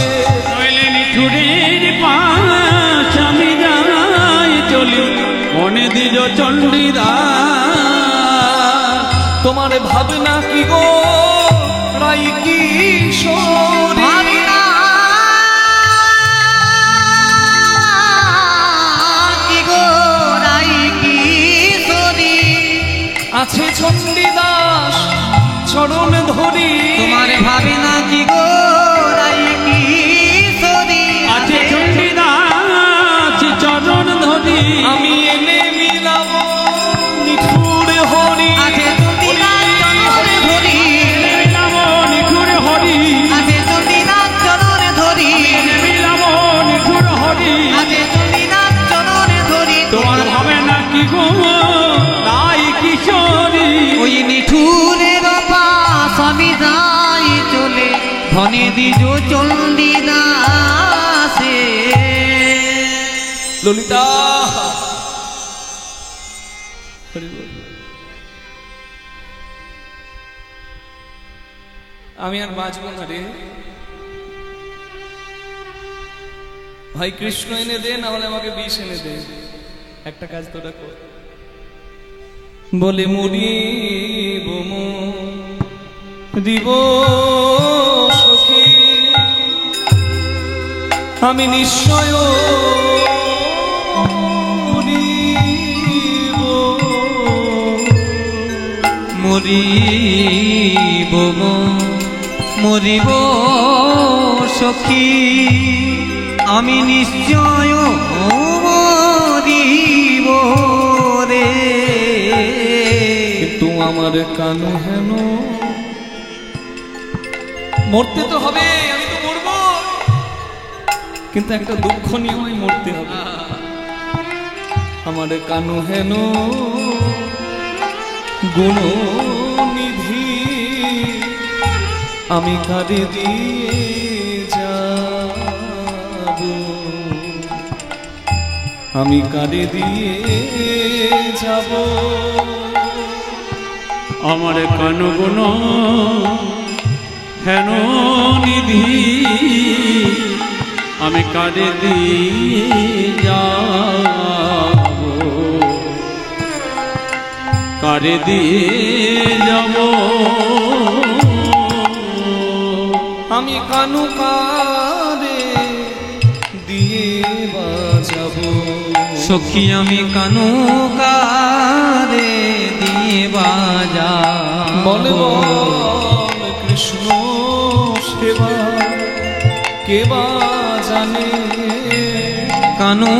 S3: নইলে নিঠুরের পাশ আমি যাই চলি, ভনে দ্বিজ চণ্ডীদাস।
S1: তোমার ভাবনা কি গো রাই কিশোরী, আছে চণ্ডীদাস চরণ ধরি।
S2: তোমার ভাবি না কি গো রাই কিশোরী,
S3: আছে চণ্ডীদাস চরণ ধরি।
S1: আমি এনে মিলাব নিঠুর হরি,
S2: আছে চণ্ডীদাস চরণ ধরি।
S3: মিলাব নিঠুর হরি,
S2: আছে চণ্ডীদাস চরণ ধরি।
S3: মিলাব নিঠুর হরি,
S2: আছে চণ্ডীদাস চরণ ধরি।
S3: তোমার ভাবে না কি গো রাই কিশোরী,
S2: ওই নিঠুরের পাশ আমি যাই চলে, ধনে দ্বিজ চণ্ডীদাসে।
S1: ললিতা আমি আর বাঁচব না রে ভাই, কৃষ্ণ এনে দে, না হলে আমাকে বিষ এনে দে। একটা কাজ তোরা কর। বলে মরিব দিব সখী আমি নিশ্চয়
S2: মরিব মরিব সখী আমি নিশ্চয় মরিব রে।
S1: কিন্তু আমার কান হেন মরতে তো হবে, আমি তো মরব, কিন্তু একটা দুঃখ নিয়ে আমায় মরতে হবে। আমার কানু হেন গুণ নিধি আমি কাঁদে দিয়ে যাব, আমি কাঁদে দিয়ে যাব।
S3: আমার কানগুণ হেন নিধি আমি কাঁদে দিয়ে যাব, কাঁদে দিয়ে যাব।
S1: আমি কানু কাঁদে দিয়ে বাজাবো,
S2: সখী আমি কানু কারে দিয়ে বাজা।
S1: বলে বল কৃষ্ণ সেবা কে বা জানে,
S2: কানু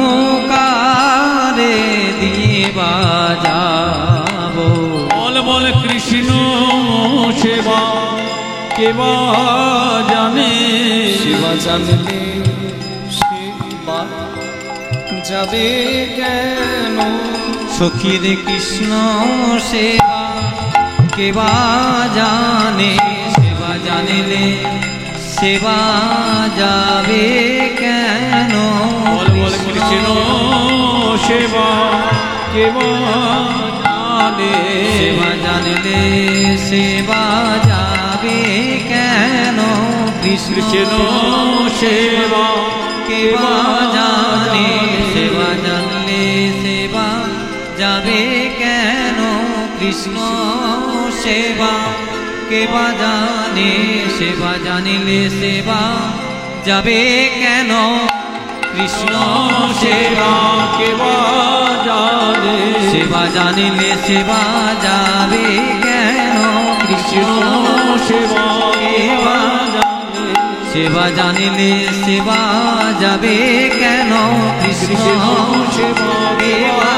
S2: কারে দিয়ে বাজাবো।
S3: বল বল কৃষ্ণ সেবা কেবা জানে,
S1: সেবা জানলে সেবা যাবে কেন,
S2: সখীর কৃষ্ণ সেবা কেবা জানে, সেবা জানিলে সেবা যাবে কেন।
S3: বল বল কৃষ্ণ সেবা কেবা জানে
S2: সেবা জানলে সেবা যাবে কেন কৃষ্ণ
S3: কৃষ্ণ সেবা
S2: কেবা জানে সেবা জানলে সেবা যাবে কেন কৃষ্ণ সেবা কেবা জানে সেবা জানিলে সেবা যাবে কেন কৃষ্ণ সেবা
S3: কেবা জানে
S2: সেবা জানিলে সেবা যাবে কেন কৃষ্ণ
S3: সেবা
S2: সেবা সেবা জানিলে সেবা যাবে কেন কৃষ্ণ
S3: সেবা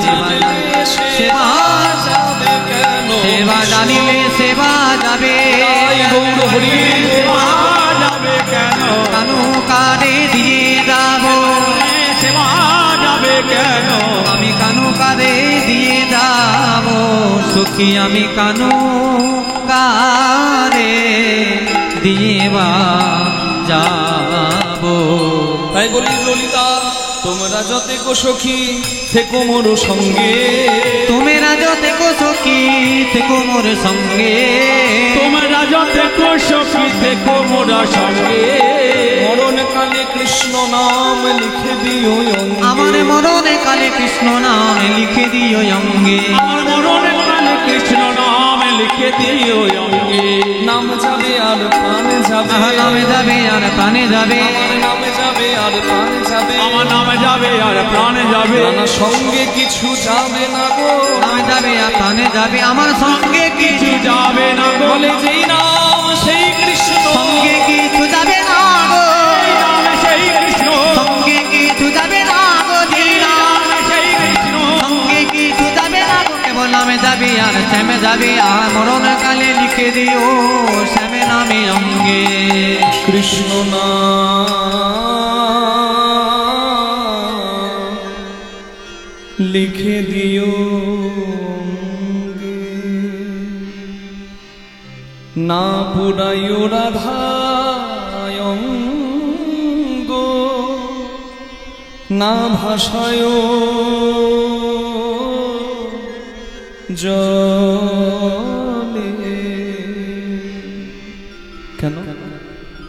S2: সেবা জানিলে সেবা
S1: যাবে কেন
S2: সেবা জানিলে সেবা যাবে
S1: গৌর হরি
S3: সেবা যাবে কেন
S2: কানু কারে দিয়ে যাব
S3: সেবা যাবে কেন
S2: আমি কানু কারে দিয়ে যাব সুখী আমি কানু কারে দিয়ে যাব
S1: তাই বলি ললিতা তোমরা যতে গো সখী থেকো মোর সঙ্গে
S2: তোমরা যতে কো সখী থেকো মোর সঙ্গে
S3: তোমরা যতে সখী থেকো মোরা সঙ্গে
S1: মরণ কালে কৃষ্ণ নাম লিখে দিও অঙ্গে।
S2: আমার মরণে কালে কৃষ্ণ নাম লিখে দিও অঙ্গে
S3: আমার মরণে কালে কৃষ্ণ নাম লিখে দিও অঙ্গে
S1: নাম যাবে আর প্রাণ যাবে
S2: আমার নামে যাবে আর প্রাণে যাবে
S1: আমার নামে যাবে আর প্রাণ যাবে
S3: আমার নামে যাবে আর প্রাণে যাবে
S1: না সঙ্গে কিছু যাবে না গো
S2: নামে যাবে আর প্রাণে যাবে আমার সঙ্গে কিছু
S3: যাবে না গো
S1: বলে যেই নাম সেই কৃষ্ণ
S2: সঙ্গে কিছু যাবে না গো
S3: সেই কৃষ্ণ
S2: সঙ্গে কিছু যাবে না গো দিনা
S3: সেই কৃষ্ণ
S2: সঙ্গে কিছু যাবে না গো কেবল নামে যাবে আর শ্যামে যাবে আর মরণ কালে লিখে দিও শ্যামে নামে অঙ্গে
S1: কৃষ্ণ নাম লিখে দিও অঙ্গে। না পুরায়ো রাধায় অঙ্গ না ভাষায় জলে কেন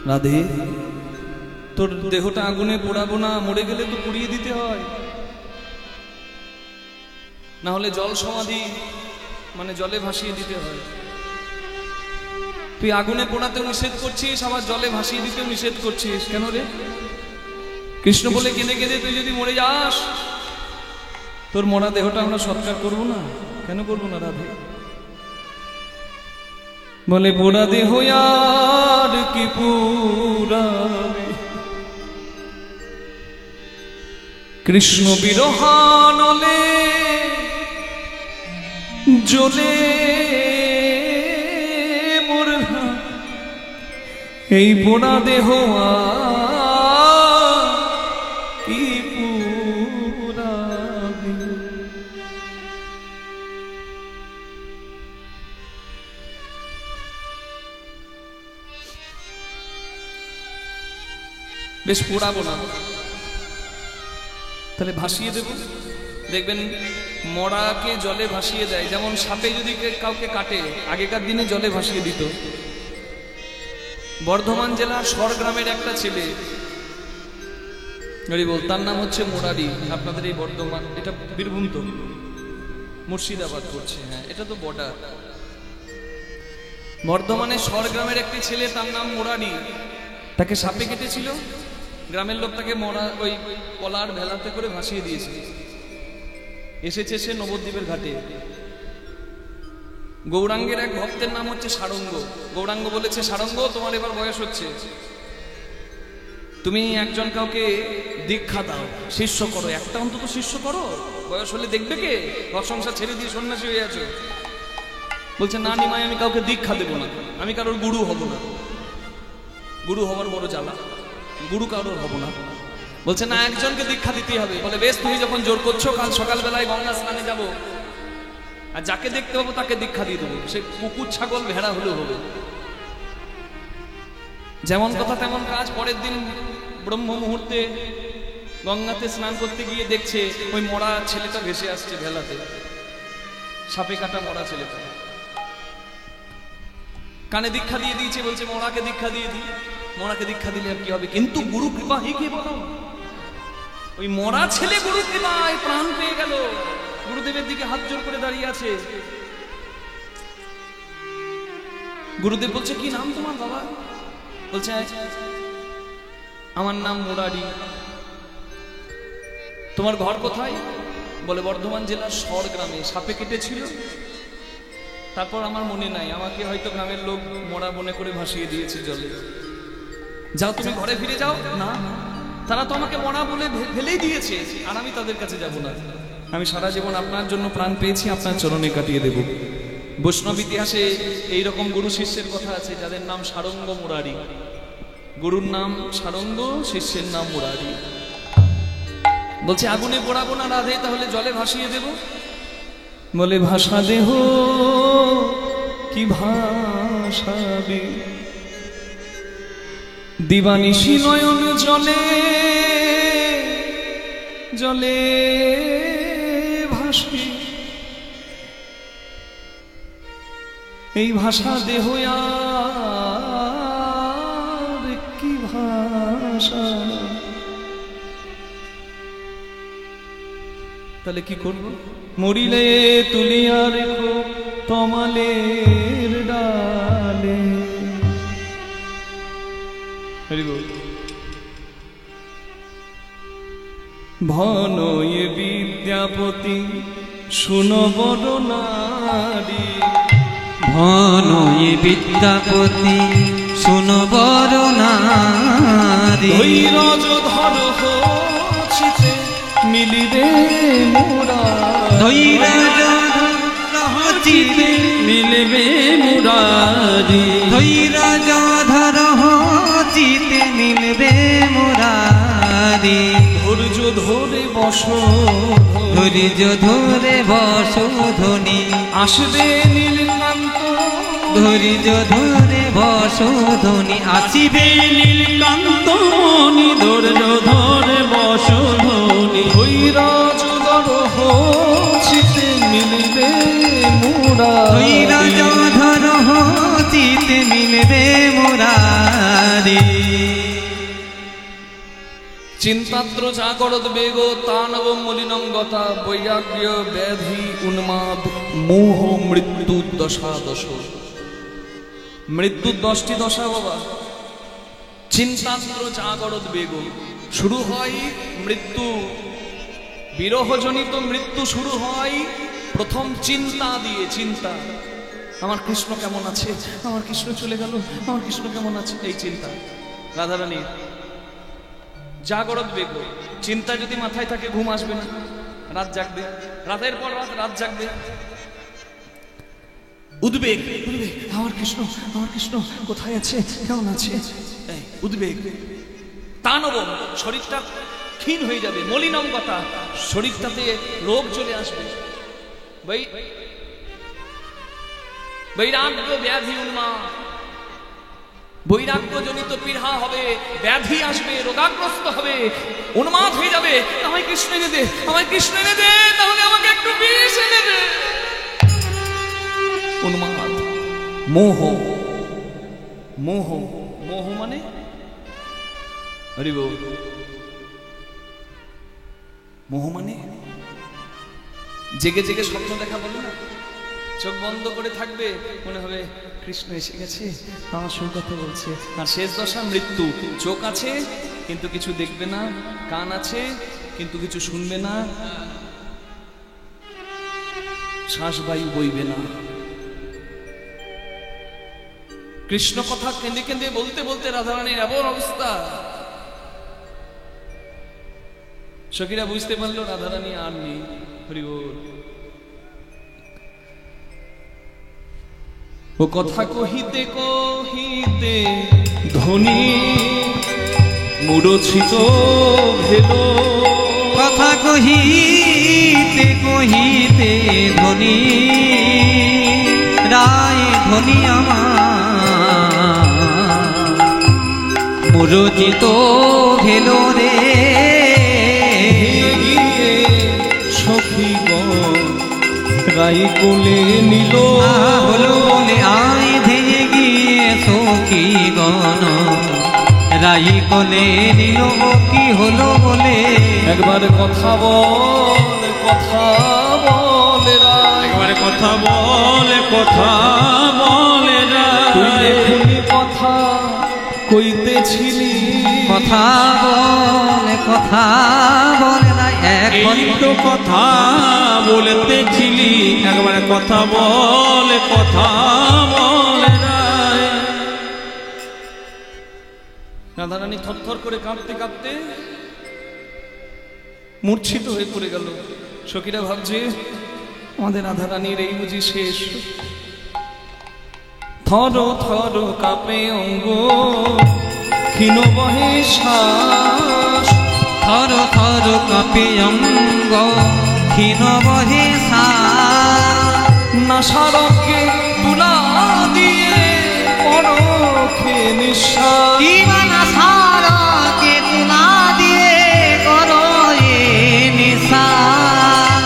S1: রাধে তোর দেহটা আগুনে পোড়াবো না মরে গেলে তো পুড়িয়ে দিতে হয় না হলে জল সমাধি মানে জলে ভাসিয়ে দিতে হয় তুই আগুনে পোড়াতেও নিষেধ করছিস আবার জলে ভাসিয়ে দিতেও নিষেধ করছিস কেন রে কৃষ্ণ বলে কেঁদে কেঁদে তুই যদি মরে যাস তোর মরা দেহটা আমরা সৎকার করবো না কেন করবো না রাধে বলে পোড়া দেহ আর কি পুরাবে কৃষ্ণ বিরহানলে জ্বলে মোর এই পোড়া দেহ আর কি পুরাবে বেশ পোড়াবো না তাহলে ভাসিয়ে দেব দেখবেন মরাকে জলে ভাসিয়ে দেয় যেমন সাপে যদি কাউকে কাটে আগেকার দিনে জলে ভাসিয়ে দিত বর্ধমান জেলার সরগ্রামের একটা ছেলে তার নাম হচ্ছে মোরারি আপনাদের এই বর্ধমান এটা বীরভূম তো মুর্শিদাবাদ করছে হ্যাঁ এটা তো বর্ডার বর্ধমানের সরগ্রামের একটি ছেলে তার নাম মোরারি তাকে সাপে কেটেছিল গ্রামের লোক তাকে মরা ওই কলার ভেলাতে করে ভাসিয়ে দিয়েছে এসেছে সে নবদ্বীপের ঘাটে গৌরাঙ্গের এক ভক্তের নাম হচ্ছে সারঙ্গ গৌরাঙ্গ বলেছে সারঙ্গ তোমার এবার বয়স হচ্ছে তুমি একজন কাউকে দীক্ষা দাও শিষ্য করো একটা অন্তত শিষ্য করো বয়স হলে দেখবে কে ঘর সংসার ছেড়ে দিয়ে সন্ন্যাসী হয়ে আছো বলছে না নিমাই আমি কাউকে দীক্ষা দেবো না আমি কারোর গুরু হব না গুরু হওয়ার বড় জ্বালা গুরু কারোর হব না বলছে না একজনকে দীক্ষা দিতে হবে বলে বেশ তুমি যখন জোর করছো কাল সকালবেলায় গঙ্গা স্নানে যাবো আর যাকে দেখতে পাবো তাকে দীক্ষা দিয়ে দেবো সে কুকুর ছাগল ভেড়া হলেও হবে যেমন কথা তেমন কাজ পরের দিন ব্রহ্ম মুহূর্তে গঙ্গাতে স্নান করতে গিয়ে দেখছে ওই মরা ছেলেটা ভেসে আসছে ভেলাতে, সাপে কাটা মরা ছেলেটা। কানে দীক্ষা দিয়ে দিয়েছে, বলছে মরাকে দীক্ষা দিয়ে দিই, মরাকে দীক্ষা দিলে আর কি হবে, কিন্তু গুরু কৃপা হি কি বলো, ওই মরা ছেলে গুরু কৃপায় প্রাণ পেয়ে গেল, গুরুদেবের দিকে হাত জোর করে দাঁড়িয়ে আছে। গুরুদেব বলছে কি নাম তোমার বাবা? বলছে আমার নাম মুরারি। তোমার ঘর কোথায়? বলে বর্ধমান জেলার সর গ্রামে। সাপে কেটেছিল, তারপর আমার মনে নাই, আমাকে হয়তো গ্রামের লোক মরা মনে করে ভাসিয়ে দিয়েছে জলে। যাও তুমি ঘরে ফিরে যাও। না, তারা তো আমাকে মরা বলে ফেলেই দিয়েছে, আর আমি তাদের কাছে যাব না। আমি সারা জীবন আপনার জন্য প্রাণ পেয়েছি, আপনার চরণে কাটিয়ে দেব। বৈষ্ণব ইতিহাসে এইরকম গুরু শিষ্যের কথা আছে যাদের নাম সারঙ্গ মুরারি। গুরুর নাম সারঙ্গ, শিষ্যের নাম মুরারি। বলছে আগুনে পোড়াবো না রাধে, তাহলে জলে ভাসিয়ে দেব। বলে ভাষা দেহ কি ভাষাবে, দিবানিশি নয়ন জলে জলে ভাসে, এই ভাষা দেহ আর কি ভাষা। তাহলে কি করব? মরিলে তুলিয়া রেখো তমালের ডালে। ভনয়ে বিদ্যাপতি শুনো বড় নারী,
S2: ভনয়ে বিদ্যাপতি শুনো বড় নারী।
S1: ধৈর্য ধর চিতে মিলিবে মুরারি,
S2: ধৈর্য চিতে
S3: মিলবে মুরারি,
S2: ধৈর্য ধর চিতে মিলবে মুরারি।
S1: ধৈর্য ধরে বস,
S2: ধৈর্য ধরে বস ধ্বনি
S1: আসবে নীলকান্ত,
S2: ধৈর্য ধরে বস ধ্বনি আসিবে
S3: নীলকান্ত মণি, ধৈর্য ধরে বসধনি।
S1: ধৈর্য ধর চিতে মিলবে মুরারি,
S2: ধৈর্য ধর চিতে মিলবে মুরারি।
S1: চিন্তাত্র চাকরদ বেগ তানব মলিনং গতা, বৈরাগ্য ব্যাধি উন্মাদ মোহ মৃত্যু দশা দশ। মৃত্যুর 10টি দশা বাবা। চিন্তাত্র চাকরদ বেগ, শুরু হয় মৃত্যু, বিরহজনিত মৃত্যু শুরু হয় প্রথম চিন্তা দিয়ে। চিন্তা, আমার কৃষ্ণ কেমন আছে, আমার কৃষ্ণ চলে গেল, আমার কৃষ্ণ কেমন আছে, এই চিন্তা। রাধারানী জাগরত বেগ, চিন্তা যদি মাথায় থাকে ঘুম আসবে না, রাত জাগবে, রাতের পর রাত জাগবে। উদ্বেগ, উদ্বেগ, আমার কৃষ্ণ কোথায় আছে, কেমন আছে, উদ্বেগ। তানব, শরীরটা ক্ষীণ হয়ে যাবে। মলিনম কথা, শরীরটাতে রোগ চলে আসবে। বৈরাগ্য ব্যাধি উন্মাদ, বৈরাগ্যজনিত পীড়া হবে, ব্যাধি আসবে, রোগাগ্রস্ত হবে, উন্মাদ হয়ে যাবে। আমায় কৃষ্ণ এনে দে, আমায় কৃষ্ণ এনে দে, তাহলে আমাকে একটু বিষ এনে দে। উন্মাদ, মোহ, মোহ, মোহ মানে হরি বল, মোহ মানে জেগে জেগে স্বপ্ন দেখা, বলে না, চোখ বন্ধ করে থাকবে, মনে হবে কৃষ্ণ এসে গেছে, আমার সঙ্গে কথা বলছে। আর শেষ দশা মৃত্যু। চোখ আছে কিন্তু কিছু দেখবে না, কান আছে কিন্তু কিছু শুনবে না, শ্বাস বায়ু বইবে না। কৃষ্ণ কথা কেঁদে কেঁদে বলতে বলতে রাধারানীর এমন অবস্থা, সখীরা বুঝতে পারলো রাধারানী আর নেই। হরি বল। ও কথা কহিতে কহিতে ধ্বনি মূরছিত ভেদ,
S2: কথা কহিতে কহিতে ধ্বনি রায় ধ্বনি আমার মূরছিত ভেল রে।
S1: রাই কোলে নিল
S2: হলো বলে আয় ধেয়ে গিয়ে সখী গণ রাই কোলে নিল কি হলো বলে
S1: একবার কথা বল রাই
S3: একবারে কথা বলে
S1: তুই এখুনি কথা কইতেছিলি
S2: কথা বলে রাই এখন
S3: এই তো কথা বলতেছিলি একবারে কথা বলে রায়।
S1: রাধারানী থরথর করে কাঁপতে কাঁপতে মূর্ছিত হয়ে পড়ে গেল। সখীরা ভাবছে আমাদের রাধারানীর এই বুঝি শেষ। থর থর কাঁপে অঙ্গ ক্ষীণ বহে শ্বাস
S2: থর থর কাঁপে অঙ্গ ক্ষীণ বহে
S1: নাসারকে তুলা দিয়ে পরখে নিঃশ্বাস
S2: সারকে তুলা দিয়ে করো এ নিশা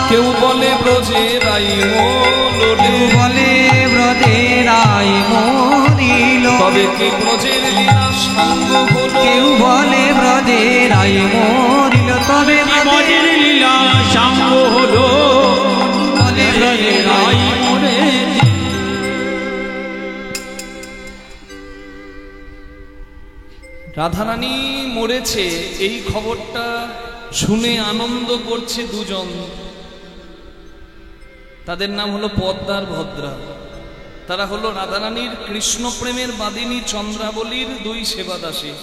S1: কেউ বলে ব্রজে রাই মোলে
S2: বলে ব্রজের আই মরিল
S1: তবে কি ব্রজের লীলা সঙ্গ হলো
S2: কেউ বলে ব্রজের আই মরিল তবে
S3: ব্রজের লীলা সাঙ্গ হলো
S2: বলে ব্রজের আই
S1: রাধারানী মরেছে এই খবরটা শুনে আনন্দ করছে দুজন। তাদের নাম হলো পদ্মার ভদ্রা। তারা হলো রাধারানীর কৃষ্ণ প্রেমের বাদিনী চন্দ্রাবলীর দুই সেবাদাসী।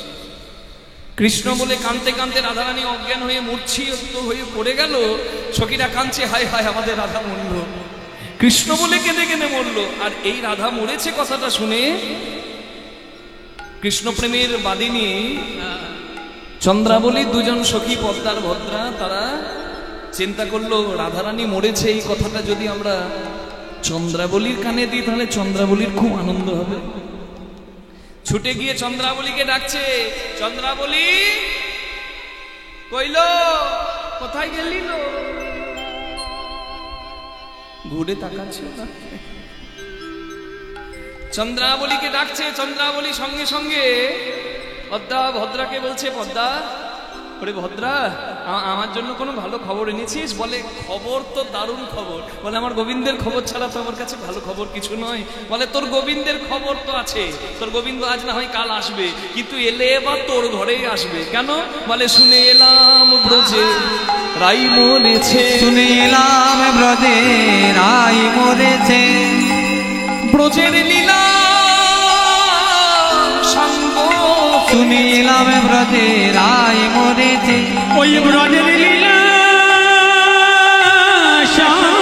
S1: কৃষ্ণ বলে কাঁদতে কাঁদতে রাধারানী অজ্ঞান হয়ে মূর্ছিত হয়ে পড়ে গেল। সখীরা কাঁদছে, হায় হায় আমাদের রাধা মরল। কৃষ্ণ বলে কেঁদে কেঁদে মরল। আর এই রাধা মরেছে কথাটা শুনে কৃষ্ণ প্রেমের বাদিনী চন্দ্রাবলী দুজন সখী পদ্মার ভদ্রা তারা চিন্তা করলো রাধারানী মরেছে এই কথাটা যদি আমরা চন্দ্রাবলীর কানে দিই তাহলে চন্দ্রাবলীর খুব আনন্দ হবে। ছুটে গিয়ে চন্দ্রাবলীকে ডাকছে, চন্দ্রাবলী কইল কোথায় গেলি? ঘুরে তাকাচ্ছে না। চন্দ্রাবলীকে ডাকছে। চন্দ্রাবলী সঙ্গে সঙ্গে পদ্মা ভদ্রাকে বলছে, পদ্মা ওরে ভদ্রা আমার জন্য কোনো ভালো খবর এনেছিস? বলে খবর তো দারুণ খবর। বলে আমার গোবিন্দের খবর ছাড়া তো আমার কাছে ভালো খবর কিছু নয়। বলে তোর গোবিন্দের খবর তো আছে, তোর গোবিন্দ আজ না হয় কাল আসবে, কিন্তু এলে এবার তোর ঘরেই আসবে। কেন? বলে শুনে এলাম ব্রজে রাই মরেছে,
S2: শুনে এলাম ব্রজে রাই মরেছে,
S1: ব্রজের লীলা সঙ্গ
S2: শুনিলাম ব্রজে রাই মরেছে,
S3: ওই ব্রজের লীলা সাঙ্গ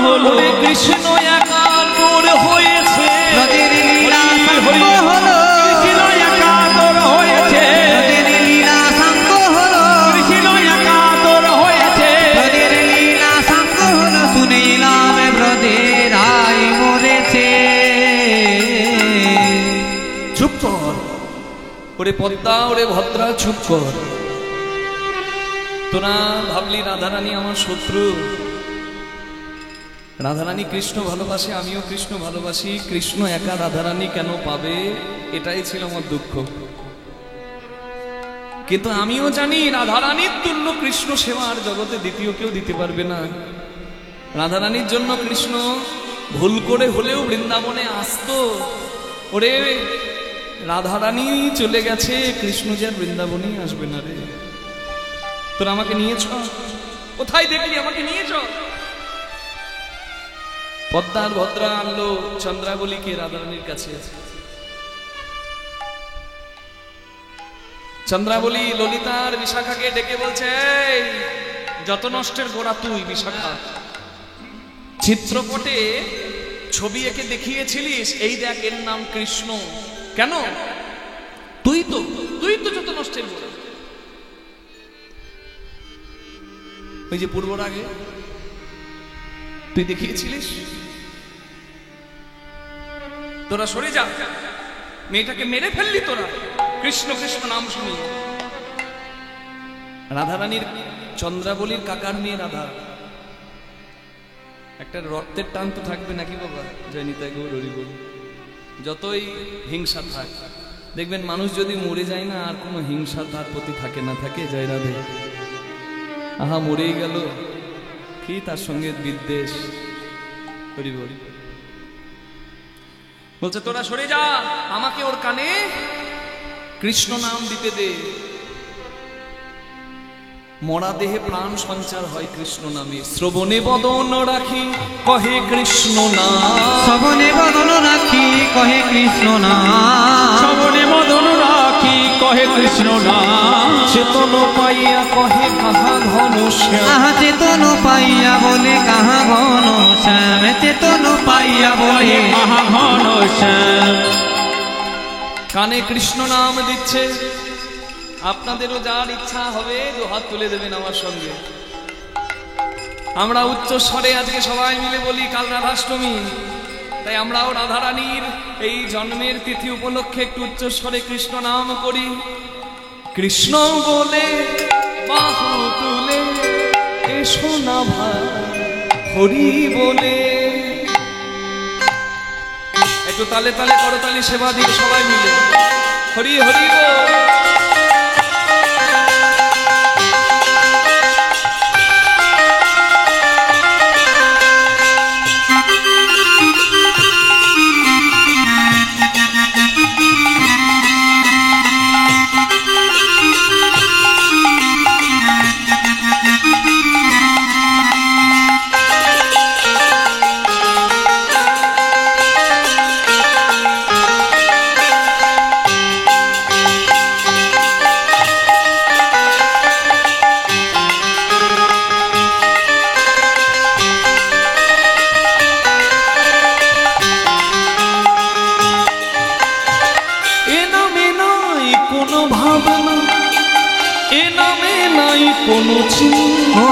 S3: হলো
S1: কৃষ্ণ একাত্তর হয়েছে,
S2: ব্রজের লীলা সাঙ্গ হলো,
S3: কৃষ্ণ একাত্তর হয়েছে,
S2: ব্রজের লীলা সাঙ্গ হলো,
S3: কৃষ্ণ একাত্তর হয়েছে,
S2: ব্রজের লীলা সাঙ্গ হলো, শুনিলাম ব্রজে রাই মরেছে।
S1: চুপ কর ওরে পদ্মা, ওরে ভদ্রা, চুপ কর। তোরা ভাবলি রাধারানী আমার শত্রু। রাধারানী কৃষ্ণ ভালোবাসে, আমিও কৃষ্ণ ভালোবাসি। কৃষ্ণ একা রাধারানী কেন পাবে, এটাই ছিল আমার দুঃখ। কিন্তু আমিও জানি রাধারানীর তুল্য কৃষ্ণ সেবা আর জগতে দ্বিতীয় কেউ দিতে পারবে না। রাধারানীর জন্য কৃষ্ণ ভুল করে হলেও বৃন্দাবনে আসতো। ওরে রাধারানী চলে গেছে, কৃষ্ণ যে আর বৃন্দাবনেই আসবে না রে। তোরা আমাকে নিয়েছ, কোথায় দেখলি আমাকে নিয়েছ? পদ্মার ভদ্রা আনলো চন্দ্রাবলীকে রাধারানীর কাছে। চন্দ্রাবলী ললিতার বিশাখাকে ডেকে বলছে, এই যত নষ্টের গোড়া তুই বিশাখা। চিত্রপটে ছবি এঁকে দেখিয়েছিলিস, এই দেখ এর নাম কৃষ্ণ। কেন? তুই তো যত নষ্টের গোড়া। ওই যে পূর্ব রাগে তুই দেখিয়েছিলিস। তোরা সরে যা, মেয়েটাকে মেরে ফেললি তোরা কৃষ্ণ কৃষ্ণ নাম শুনি। রাধারানীর চন্দ্রাবলীর কাকার মেয়ে রাধা, একটা রক্তের টান তো থাকবে নাকি বাবা? জয় নিতাই গৌর হরি বল। যতই হিংসা থাক, দেখবেন মানুষ যদি মরে যায় না, আর কোনো হিংসা তার প্রতি থাকে না, থাকে জয় রাধে। আহা মরেই গেল, কি তার সঙ্গে বিদ্বেষ। হরি বল। বলছে তোরা সরে যা, আমাকে ওর কানে কৃষ্ণ নাম দিতে দে। মরা দেহে প্রাণ সঞ্চার হয় কৃষ্ণ নামে। শ্রবণে বদন রাখি কহে কৃষ্ণ নাম,
S2: শ্রবণে বদন রাখি কহে কৃষ্ণ নাম,
S3: শ্রবণে বদন রাখি কহে কৃষ্ণ নাম।
S1: চেতন পাইয়া কহে কাহা ঘন শ্যাম,
S2: আহা চেতন পাইয়া বলে কাহা ঘন শ্যাম, চেতন পাইয়া বলে
S3: মহাঘন শ্যাম।
S1: কানে কৃষ্ণ নাম দিচ্ছে। আপনাদেরও যার ইচ্ছা হবে হাত তুলে দেবেন আমার সঙ্গে। আমরা উচ্চ স্বরে আজকে সবাই মিলে বলি কাল রাধাষ্টমী, তাই আমরাও রাধারানীর এই জন্মের তিথি উপলক্ষে একটু উচ্চ স্বরে কৃষ্ণ নাম করি। কৃষ্ণ বলে বাহু তুলে এসো না ভাই, হরি বলে। একটু তালে তালে করতালি সেবা দিয়ে সবাই মিলে হরি হরি বল। কোনো চিন্তা,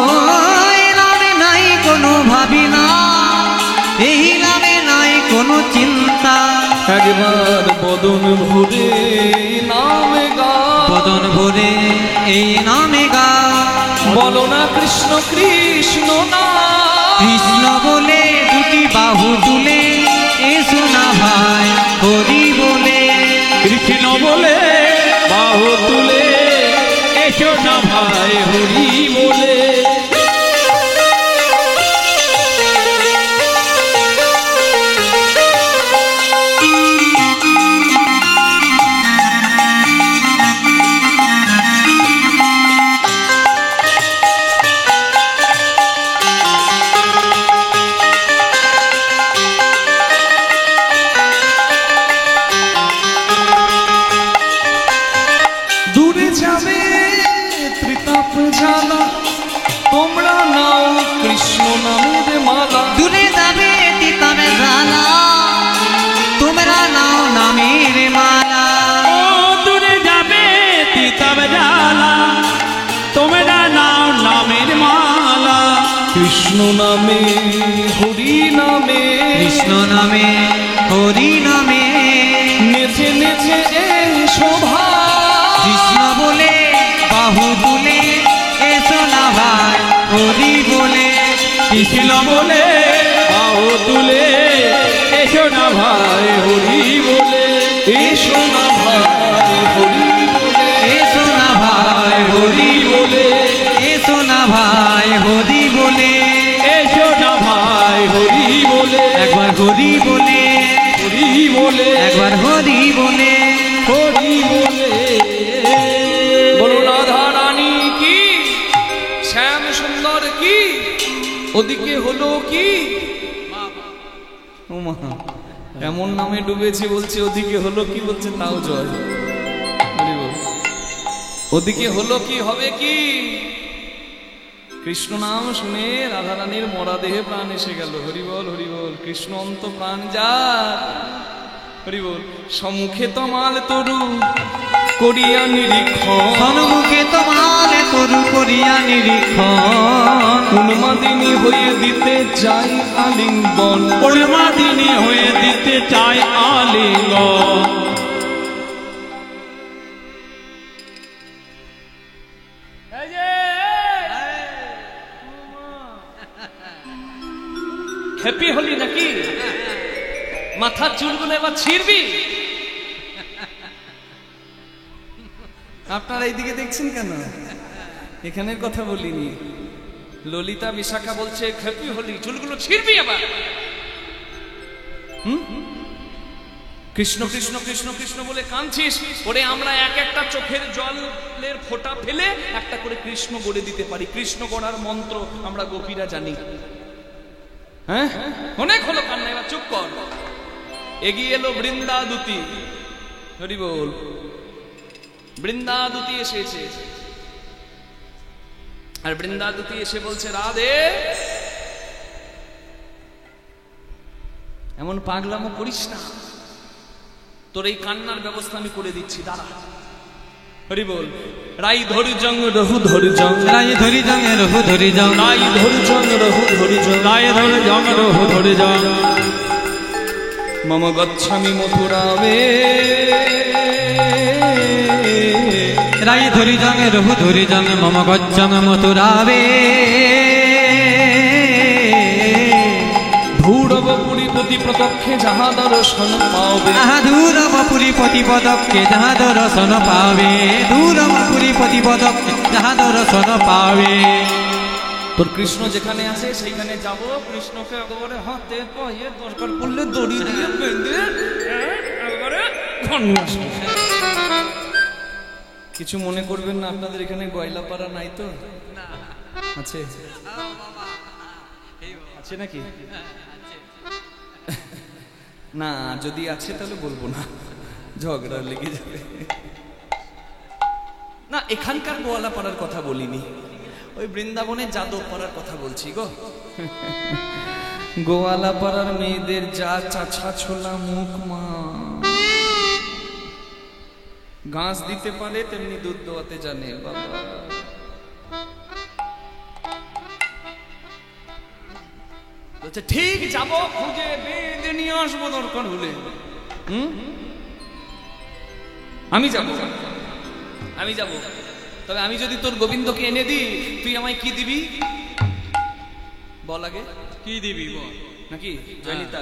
S2: এই নামে নাই কোনো ভাবিনা, এই নামে নাই কোনো চিন্তা।
S1: একবার বদন ভরে নামে গা,
S2: বদন ভরে এই নামে গা।
S1: বলো না কৃষ্ণ কৃষ্ণ না,
S2: কৃষ্ণ বলে দুটি বাহু তুলে এসো না ভাই হরি বলে।
S3: কৃষ্ণ বলে বাহু তুলে এসো না ভাই হরি বলে।
S1: দূরে যাবে ত্রিতাপ জ্বালা, তোমরা নাও কৃষ্ণ নামের মালা।
S2: দূরে যাবে তিতাবে জ্বালা, তোমরা নাও নামের মালা।
S3: ও দূরে যাবে তিতাব জ্বালা, তোমরা নাও নামের মালা।
S1: কৃষ্ণ নামে হরি নামে,
S2: কৃষ্ণ নামে হরি নামে
S1: নেচে নেচে শোভা।
S2: কৃষ্ণ বলে বাহু তুলে এসো না ভাই হরি বলে।
S3: কৃষ্ণ বলে বাহু তুলে এসো না ভাই হরি বলে।
S1: এসো না ভাই হরি বলে,
S2: এসো না ভাই হরি বলে, এসো না ভাই হরি বলে।
S3: এসো না ভাই হরি বলে।
S2: একবার হরি বলে,
S3: হরি বলে,
S2: একবার হরি বলে।
S3: হরি বলে।
S1: বলো রাধা রানী কি, শ্যাম সুন্দর কি, ওদিকে হলো কি। ও মা, এমন নামে ডুবেছি বলছে ওদিকে হলো কি, বলছে তাও জয়। হরি বল। ওদিকে হলো কি হবে কি। কৃষ্ণ নাম শুনে রাধা রানীর মরা দেহে প্রাণ এসে গেল। হরি বল হরি বল। কৃষ্ণ অন্ত প্রাণ যা, হরি বল। সম্মুখে তমাল তরু করিয়া নিরীক্ষণ,
S2: সন্মুখে তোমালে তরু করিয়া নিরীক্ষণ।
S1: উন্মাদিনী হয়ে দিতে চাই আলিঙ্গন,
S3: উন্মাদিনী হয়ে দিতে চায় আলিঙ্গন।
S1: হ্যাপি হলি নাকি? মাথার চুলগুলো এবার ছিঁড়বি? আপনারা এইদিকে দেখছেন কেন? এখানের কথা বলিনি। ললিতা বিশাখা বলছে হ্যাপি হলি, চুলগুলো ছিঁড়বি আবার? কৃষ্ণ কৃষ্ণ কৃষ্ণ কৃষ্ণ বলে কাঁদছিস, ওরে আমরা এক একটা চোখের জলের ফোঁটা ফেলে একটা করে কৃষ্ণ গড়ে দিতে পারি। কৃষ্ণ গড়ার মন্ত্র আমরা গোপীরা জানি। হ্যাঁ, অনেক হলো কান্না, এবার চুপ কর। এগিয়ে এলো বৃন্দাদূতি। হরি বল। বৃন্দাদূতি এসেছে, আর বৃন্দাদূতি এসে বলছে রাধে এমন পাগলামো করিস না, তোর এই কান্নার ব্যবস্থা আমি করে দিচ্ছি, দাঁড়া। হরি বল। রাই ধরি জং রহু ধরি জং,
S2: রাই ধরি জং রহু ধরি জং,
S1: রাই ধরি জং রহু ধরি জং,
S3: রায় ধরে জং রহু ধরে জং,
S1: মম গচ্ছামি মথুরাবে।
S2: রাই ধরি জং রহু ধরি জং, মম গচ্ছং মথুরাবে।
S1: ধূরব পুরীপতি প্রত্যক্ষে যাহা দর্শন পাবে,
S2: আহা ধূরব পুরীপতি পদক্ষে যাহা দর্শন পাবে, ধূরব পুরীপতি পদক্ষে যাহা দর্শন পাবে।
S1: তোর কৃষ্ণ যেখানে আছে সেইখানে যাব, কৃষ্ণকে একেবারে হাতে পায়ে দরকার পড়লে দড়ি দিয়ে বেঁধে একেবারে ধন্য আসবো। কিছু মনে করবেন না, আপনাদের এখানে গয়লাপাড়া নাই তো? আছে? আছে নাকি? না, যদি আছে তাহলে বলবো না, ঝগড়া লেগে যাবে। না, এখানকার গোয়ালাপাড়ার কথা বলিনি, ওই বৃন্দাবনের যাদবপাড়ার কথা বলছি গো। গোয়ালাপাড়ার মেয়েদের যা চাছা ছোলা মুখ মা, ঘাস দিতে পারে তেমনি দুধ দোয়াতে জানে বাবা। বলছে ঠিক যাবো, খুঁজে বেঁধে নিয়ে আসবো দরকার হলে। আমি যাব, আমি যাব। তবে আমি যদি তোর গোবিন্দকে এনে দিই, তুই আমায় কি দিবি বল আগে?
S3: কি দিবি বল?
S1: নাকি জয়নিতা?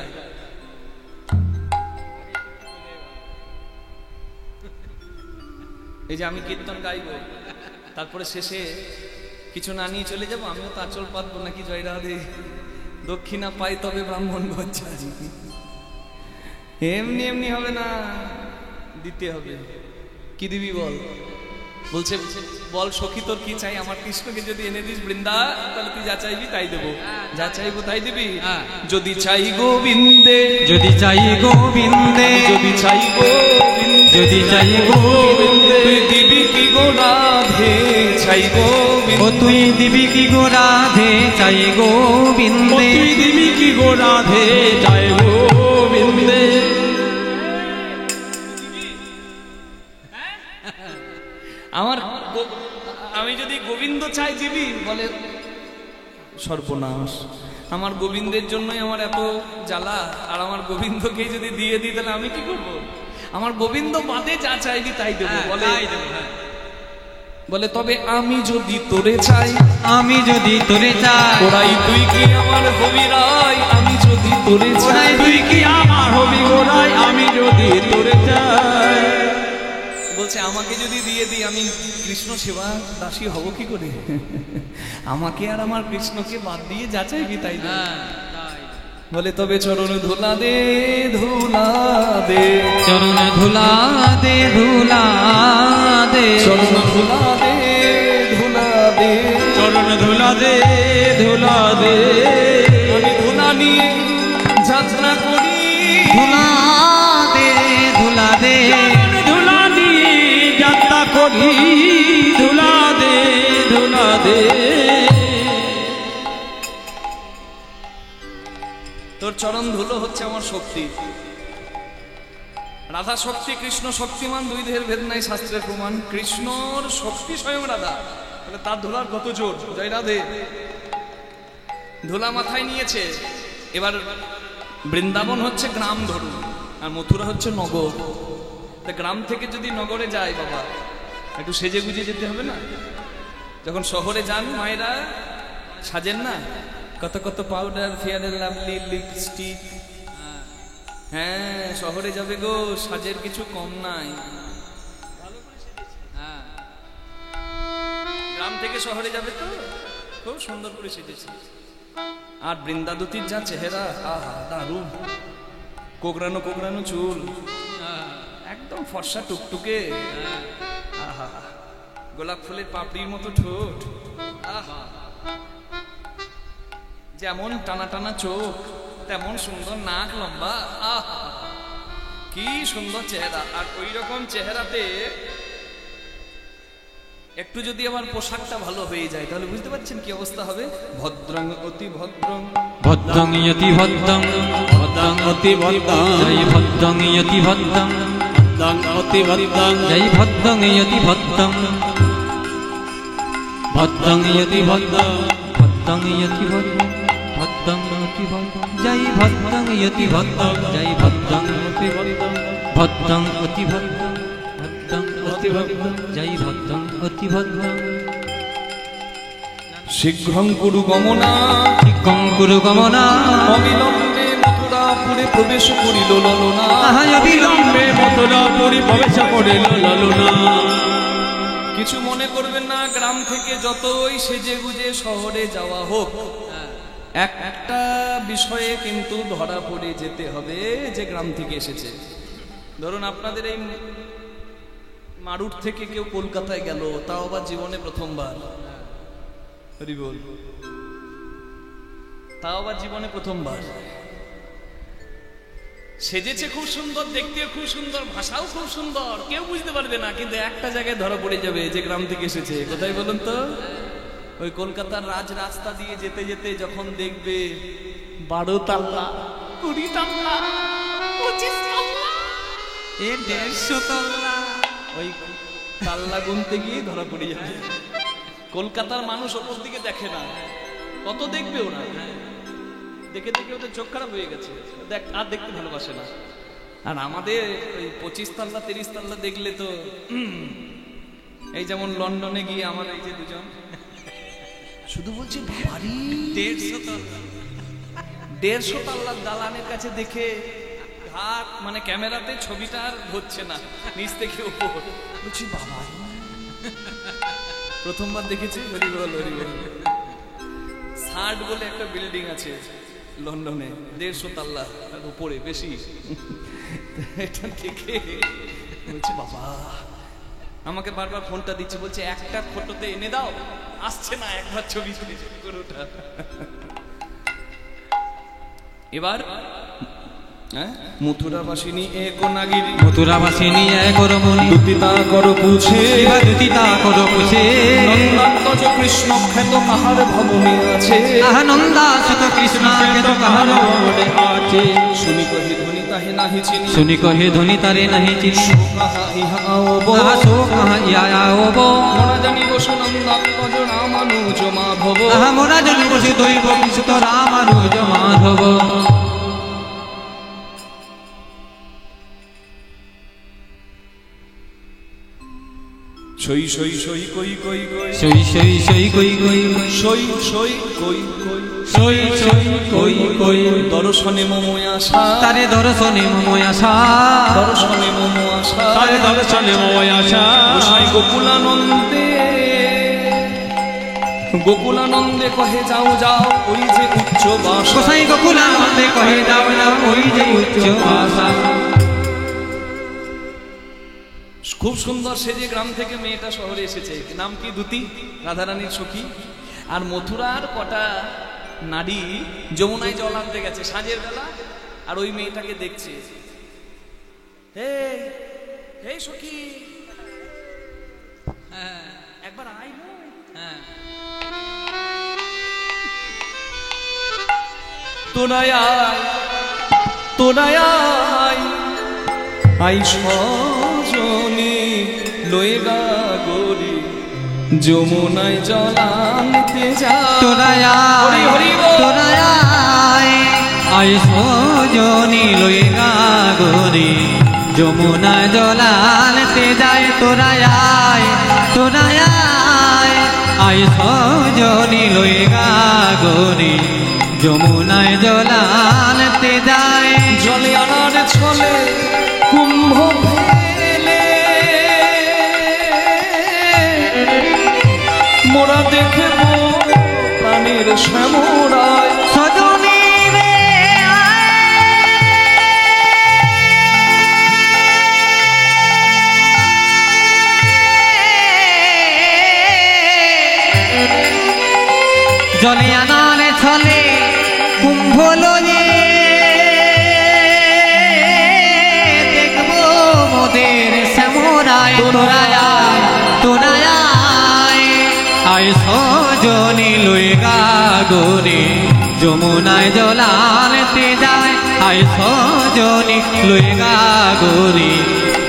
S1: এই যে আমি কীর্তন গাইবো, তারপরে শেষে কিছু না নিয়ে চলে যাবো, আমিও তো আঁচল পাতবো নাকি জয় রাধে। দক্ষিণা পাই তবে ব্রাহ্মণ গচ্ছামি, এমনি এমনি হবে না, দিতে হবে। কি দিবি বল? বলছে বল সখী তোর কি চাই? আমার কৃষ্ণকে যদি এনে দিস বৃন্দা, তাহলে তুই যা চাইবি তাই দেবো। যা চাইবো তাই দিবি? যদি চাই গোবিন্দে,
S2: যদি চাই গোবিন্দে,
S1: যদি চাই গোবিন্দে,
S2: যদি চাই গোবিন্দে,
S1: তুই দিবি কি গো রাধে? চাই গোবিন্দে।
S2: ও তুই দিবি কি গো রাধে? চাই গোবিন্দে।
S3: তুই দিবি কি গো রাধে? চাই গোবিন্দে।
S1: আমার আমি যদি গোবিন্দ চাই দিবি, বলে সর্বনাশ, আমার গোবিন্দের জন্যই আমার এত জ্বালা, আর আমার গোবিন্দকে যদি দিয়ে দিই তাহলে আমি কি করব? আমার গোবিন্দ বাদে যা চাইবি তাই দেবো। বলে তবে আমি যদি তোরে চাই,
S2: আমি যদি তোরে চাই,
S1: ওরাই তুই কি আমার হবি রাই? আমি যদি তোরে চাই,
S3: তুই কি আমার হবি গো রাই? আমি যদি তোরে চাই।
S1: বলছে আমাকে যদি দিয়ে দিই, আমি কৃষ্ণ সেবা দাসী হব কি করে? আমাকে আর আমার কৃষ্ণকে বাদ দিয়ে যা চাইবি তাই দে। বলে তবে চরণ ধুলা দে, ধুলা দে,
S2: চরণ ধুলা দে, ধুলা দে,
S1: চরণ ধুলা দে, ধুলা দে,
S3: চরণ ধুলা দে, ধুলা দে।
S1: আমি ধুলা নিয়ে যাত্রা করি,
S2: ধুলা দে, ধুলা দে,
S3: ধুলা নিয়ে যাত্রা করি, ধুলা দে, ধুলা দে।
S1: তোর চরণ ধুলো হচ্ছে আমার শক্তি। রাধা শক্তি, কৃষ্ণ শক্তিমান, দুই দেহের ভেদ নাই শাস্ত্রের প্রমাণ। কৃষ্ণর শক্তি স্বয়ং রাধা, তার ধুলার কত জোর। জয় রাধে। ধুলা মাথায় নিয়েছে। এবার বৃন্দাবন হচ্ছে গ্রাম ধরুন, আর মথুরা হচ্ছে নগর। তা গ্রাম থেকে যদি নগরে যায় বাবা, একটু সেজে গুজে যেতে হবে না? যখন শহরে যান মায়েরা সাজেন না, কত কত powder, fair and lovely, lipstick. হ্যাঁ, শহরে যাবে গো, সাজের কিছু কম নাই। হ্যাঁ, গ্রাম থেকে শহরে যাবে তো খুব সুন্দর করে সেজেছে। আর বৃন্দাদতীর যা চেহারা, আহা দারুণ, কোকড়ানো কোকড়ানো চুল, একদম ফর্সা টুকটুকে, আহা গোলাপ ফুলের পাপড়ির মতো ঠোঁট, আহা যেমন টানা টানা চোখ তেমন সুন্দর নাক লম্বা, আহা কি সুন্দর চেহারা। আর ওই রকম চেহারাতে একটু যদি আমার পোশাকটা ভালো হয়ে যায় তাহলে বুঝতে পারছেন কি অবস্থা হবে। ভদ্রং অতি ভদ্রং,
S2: ভদ্রং ইয়তি ভদ্রং, ভদ্রং অতি ভদ্রং, জয় ভদ্রং ইয়তি ভদ্রং, ভদ্রং অতি ভদ্রং, জয় ভদ্রং ইয়তি ভদ্রং, ভদ্রং ইয়তি ভদ্রং, ভদ্রং ইয়তি ভদ্রং, ভদ্রং অতি ভদ্রং, জয় ভদ্রং ইয়তি ভদ্রং, জয় ভদ্রং অতি ভদ্রং, ভদ্রং অতি ভদ্রং, ভদ্রং অতি ভদ্রং, জয় ভদ্রং অতি ভদ্রং।
S1: শীঘ্রং কুরু গমনা,
S2: শীঘ্রং কুরু গমনা,
S1: অবিলম্বে মথুরাপুরে প্রবেশ করিল ললনা,
S2: অবিলম্বে
S3: মথুরাপুরে প্রবেশ করিল ললনা।
S1: কিছু মনে করবেন না, গ্রাম থেকে যতই সেজে গুজে শহরে যাওয়া হোক, একটা বিষয়ে কিন্তু ধরা পড়ে যেতে হবে যে গ্রাম থেকে এসেছে। ধরুন আপনাদের এই মারুট থেকে কেউ কলকাতায় গেল, তাও আবার জীবনে প্রথমবার, হরি বল, তাও আবার জীবনে প্রথমবার। সেজেছে খুব সুন্দর, দেখতেও খুব সুন্দর, ভাষাও খুব সুন্দর, কেউ বুঝতে পারবে না, কিন্তু একটা জায়গায় ধরা পড়ে যাবে যে গ্রাম থেকে এসেছে। কোথায় বলুন তো? ওই কলকাতার রাস্তা দিয়ে যেতে যেতে যখন দেখবে 12 তাল্লা, 20 তাল্লা, 25 তাল্লা,
S2: 150 তাল্লা,
S1: ওই তাল্লা গুনতে গিয়ে ধরা পড়ে যাবে। কলকাতার মানুষ ওপর দিকে দেখে না, কত দেখবে ওরা, দেখে দেখে ওদের চোখ খারাপ হয়ে গেছে, আর দেখতে ভালোবাসে না। আর আমাদের ওই 25 তাল্লা 30 তাল্লা দেখলে তো, এই যেমন লন্ডনে গিয়ে আমার এই যে দুজন শুধু বলছে বাড়ি 150 তাল্লার দালানের কাছে দেখে হাত, মানে ক্যামেরাতে ছবিটা আর হচ্ছে না, নিচ থেকে উপর বলছি বাবা। প্রথমবার দেখেছি, হরিবল হরিবল। সার্ট বলে একটা বিল্ডিং আছে লন্ডনে, 150 তাল্লা উপরে, বেশি। এটা দেখে বলছি বাবা, আমাকে বারবার ফোনটা দিচ্ছে, বলছে একটা ফটোতে এনে দাও, আসছে না, একবার ছবি তুলে করে ওঠা। এবার মথুরাবাসিনী এক নাগিনী,
S2: মথুরাবাসিনী এক রমণী,
S1: দুতিতা করো পুছে,
S2: দুতিতা করো পুছে,
S1: নন্দান্তজ কৃষ্ণ খ্যাত কাহার ভবনে আছে,
S2: নন্দাসুত কৃষ্ণ খ্যাত কাহার ভবনে আছে।
S1: শুনি কহে ধ্বনি তাহে নাহি চিনি,
S2: শুনি কহে ধ্বনি তারে নাহি চিনি,
S1: কাহা ইহা আওবো,
S2: সো কাহা ইয়া আওবো,
S1: মোরা জানি বসু নন্দান্তজ রামানুজ মাধব,
S2: মোরা জানি বসু দৈব কৃষ্ণ রামানুজ মাধব।
S1: সই সই সই কই কই কই,
S2: সই সই সই কই কই,
S1: সই সই কই কই,
S2: সই সই কই কই,
S1: দর্শনে মম আশা,
S2: তারে দর্শনে মম আশা,
S1: দর্শনে মম আশা,
S3: তারে দর্শনে মম আশা।
S1: গোসাই গোকুলানন্দে, গোকুলানন্দে কহে যাও যাও ওই যে উচ্চ বাসা,
S2: গোসাই গোকুলানন্দে কহে যাও যাও ওই যে উচ্চ বাসা।
S1: খুব সুন্দর সেজে গ্রাম থেকে মেয়েটা শহরে এসেছে, নাম কি? দুতি, রাধারানীর সখী। আর মথুরার কটা নারী যমুনায় জল আনতে গেছে সাঁঝের বেলা, আর ওই মেয়েটাকে দেখছে, হে হে সখী, একবার আয়, তোরাই আয়, তোরাই আয়, আই সজনী লয়ে গা গরি যমুনায় জল আনতে যা,
S2: তোরাই আয়, তোরাই আয়, আয় সজনী লয়ে গা গরি যমুনায় জল আনতে যায়। তোরাই আয়, তোরাই আয়, আই সজনী লই গাগরে যমুনায় জলালতে যায়
S1: জলে আনার ছলে কুম্ভ ফেলে মোরা দেখব প্রাণের শ্যামরায়
S2: সজনী রে জলে আনার ছলে কুম্ভ লয়ে দেখবো মোদের শ্যামরায় তোরায় আয় সজনী লই গাগরে যমুনায় জলালতে যায় আয় সজনী লই গাগরে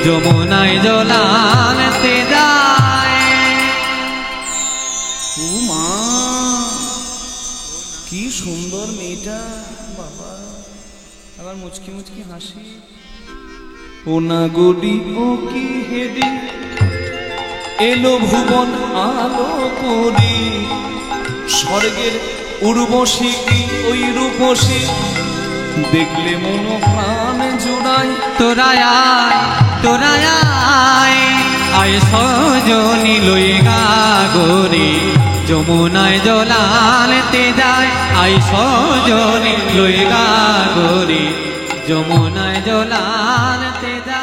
S2: যমুনায় জলালতে যায়
S1: ও মা কি সুন্দর মেয়েটা বাবা আবার মুচকি মুচকি হাসি ও না গডি ও কি হেডি এলো ভুবন আলো করি স্বর্গের উর্বশী কি ওই রূপসী দেখলে মন প্রাণ জোড়ায়
S2: তোরায় আয় সজনী লই গাগরে যমুনায় জলালতে যায় আয় সজনী লই গাগরে যমুনায় জলালতে যায়।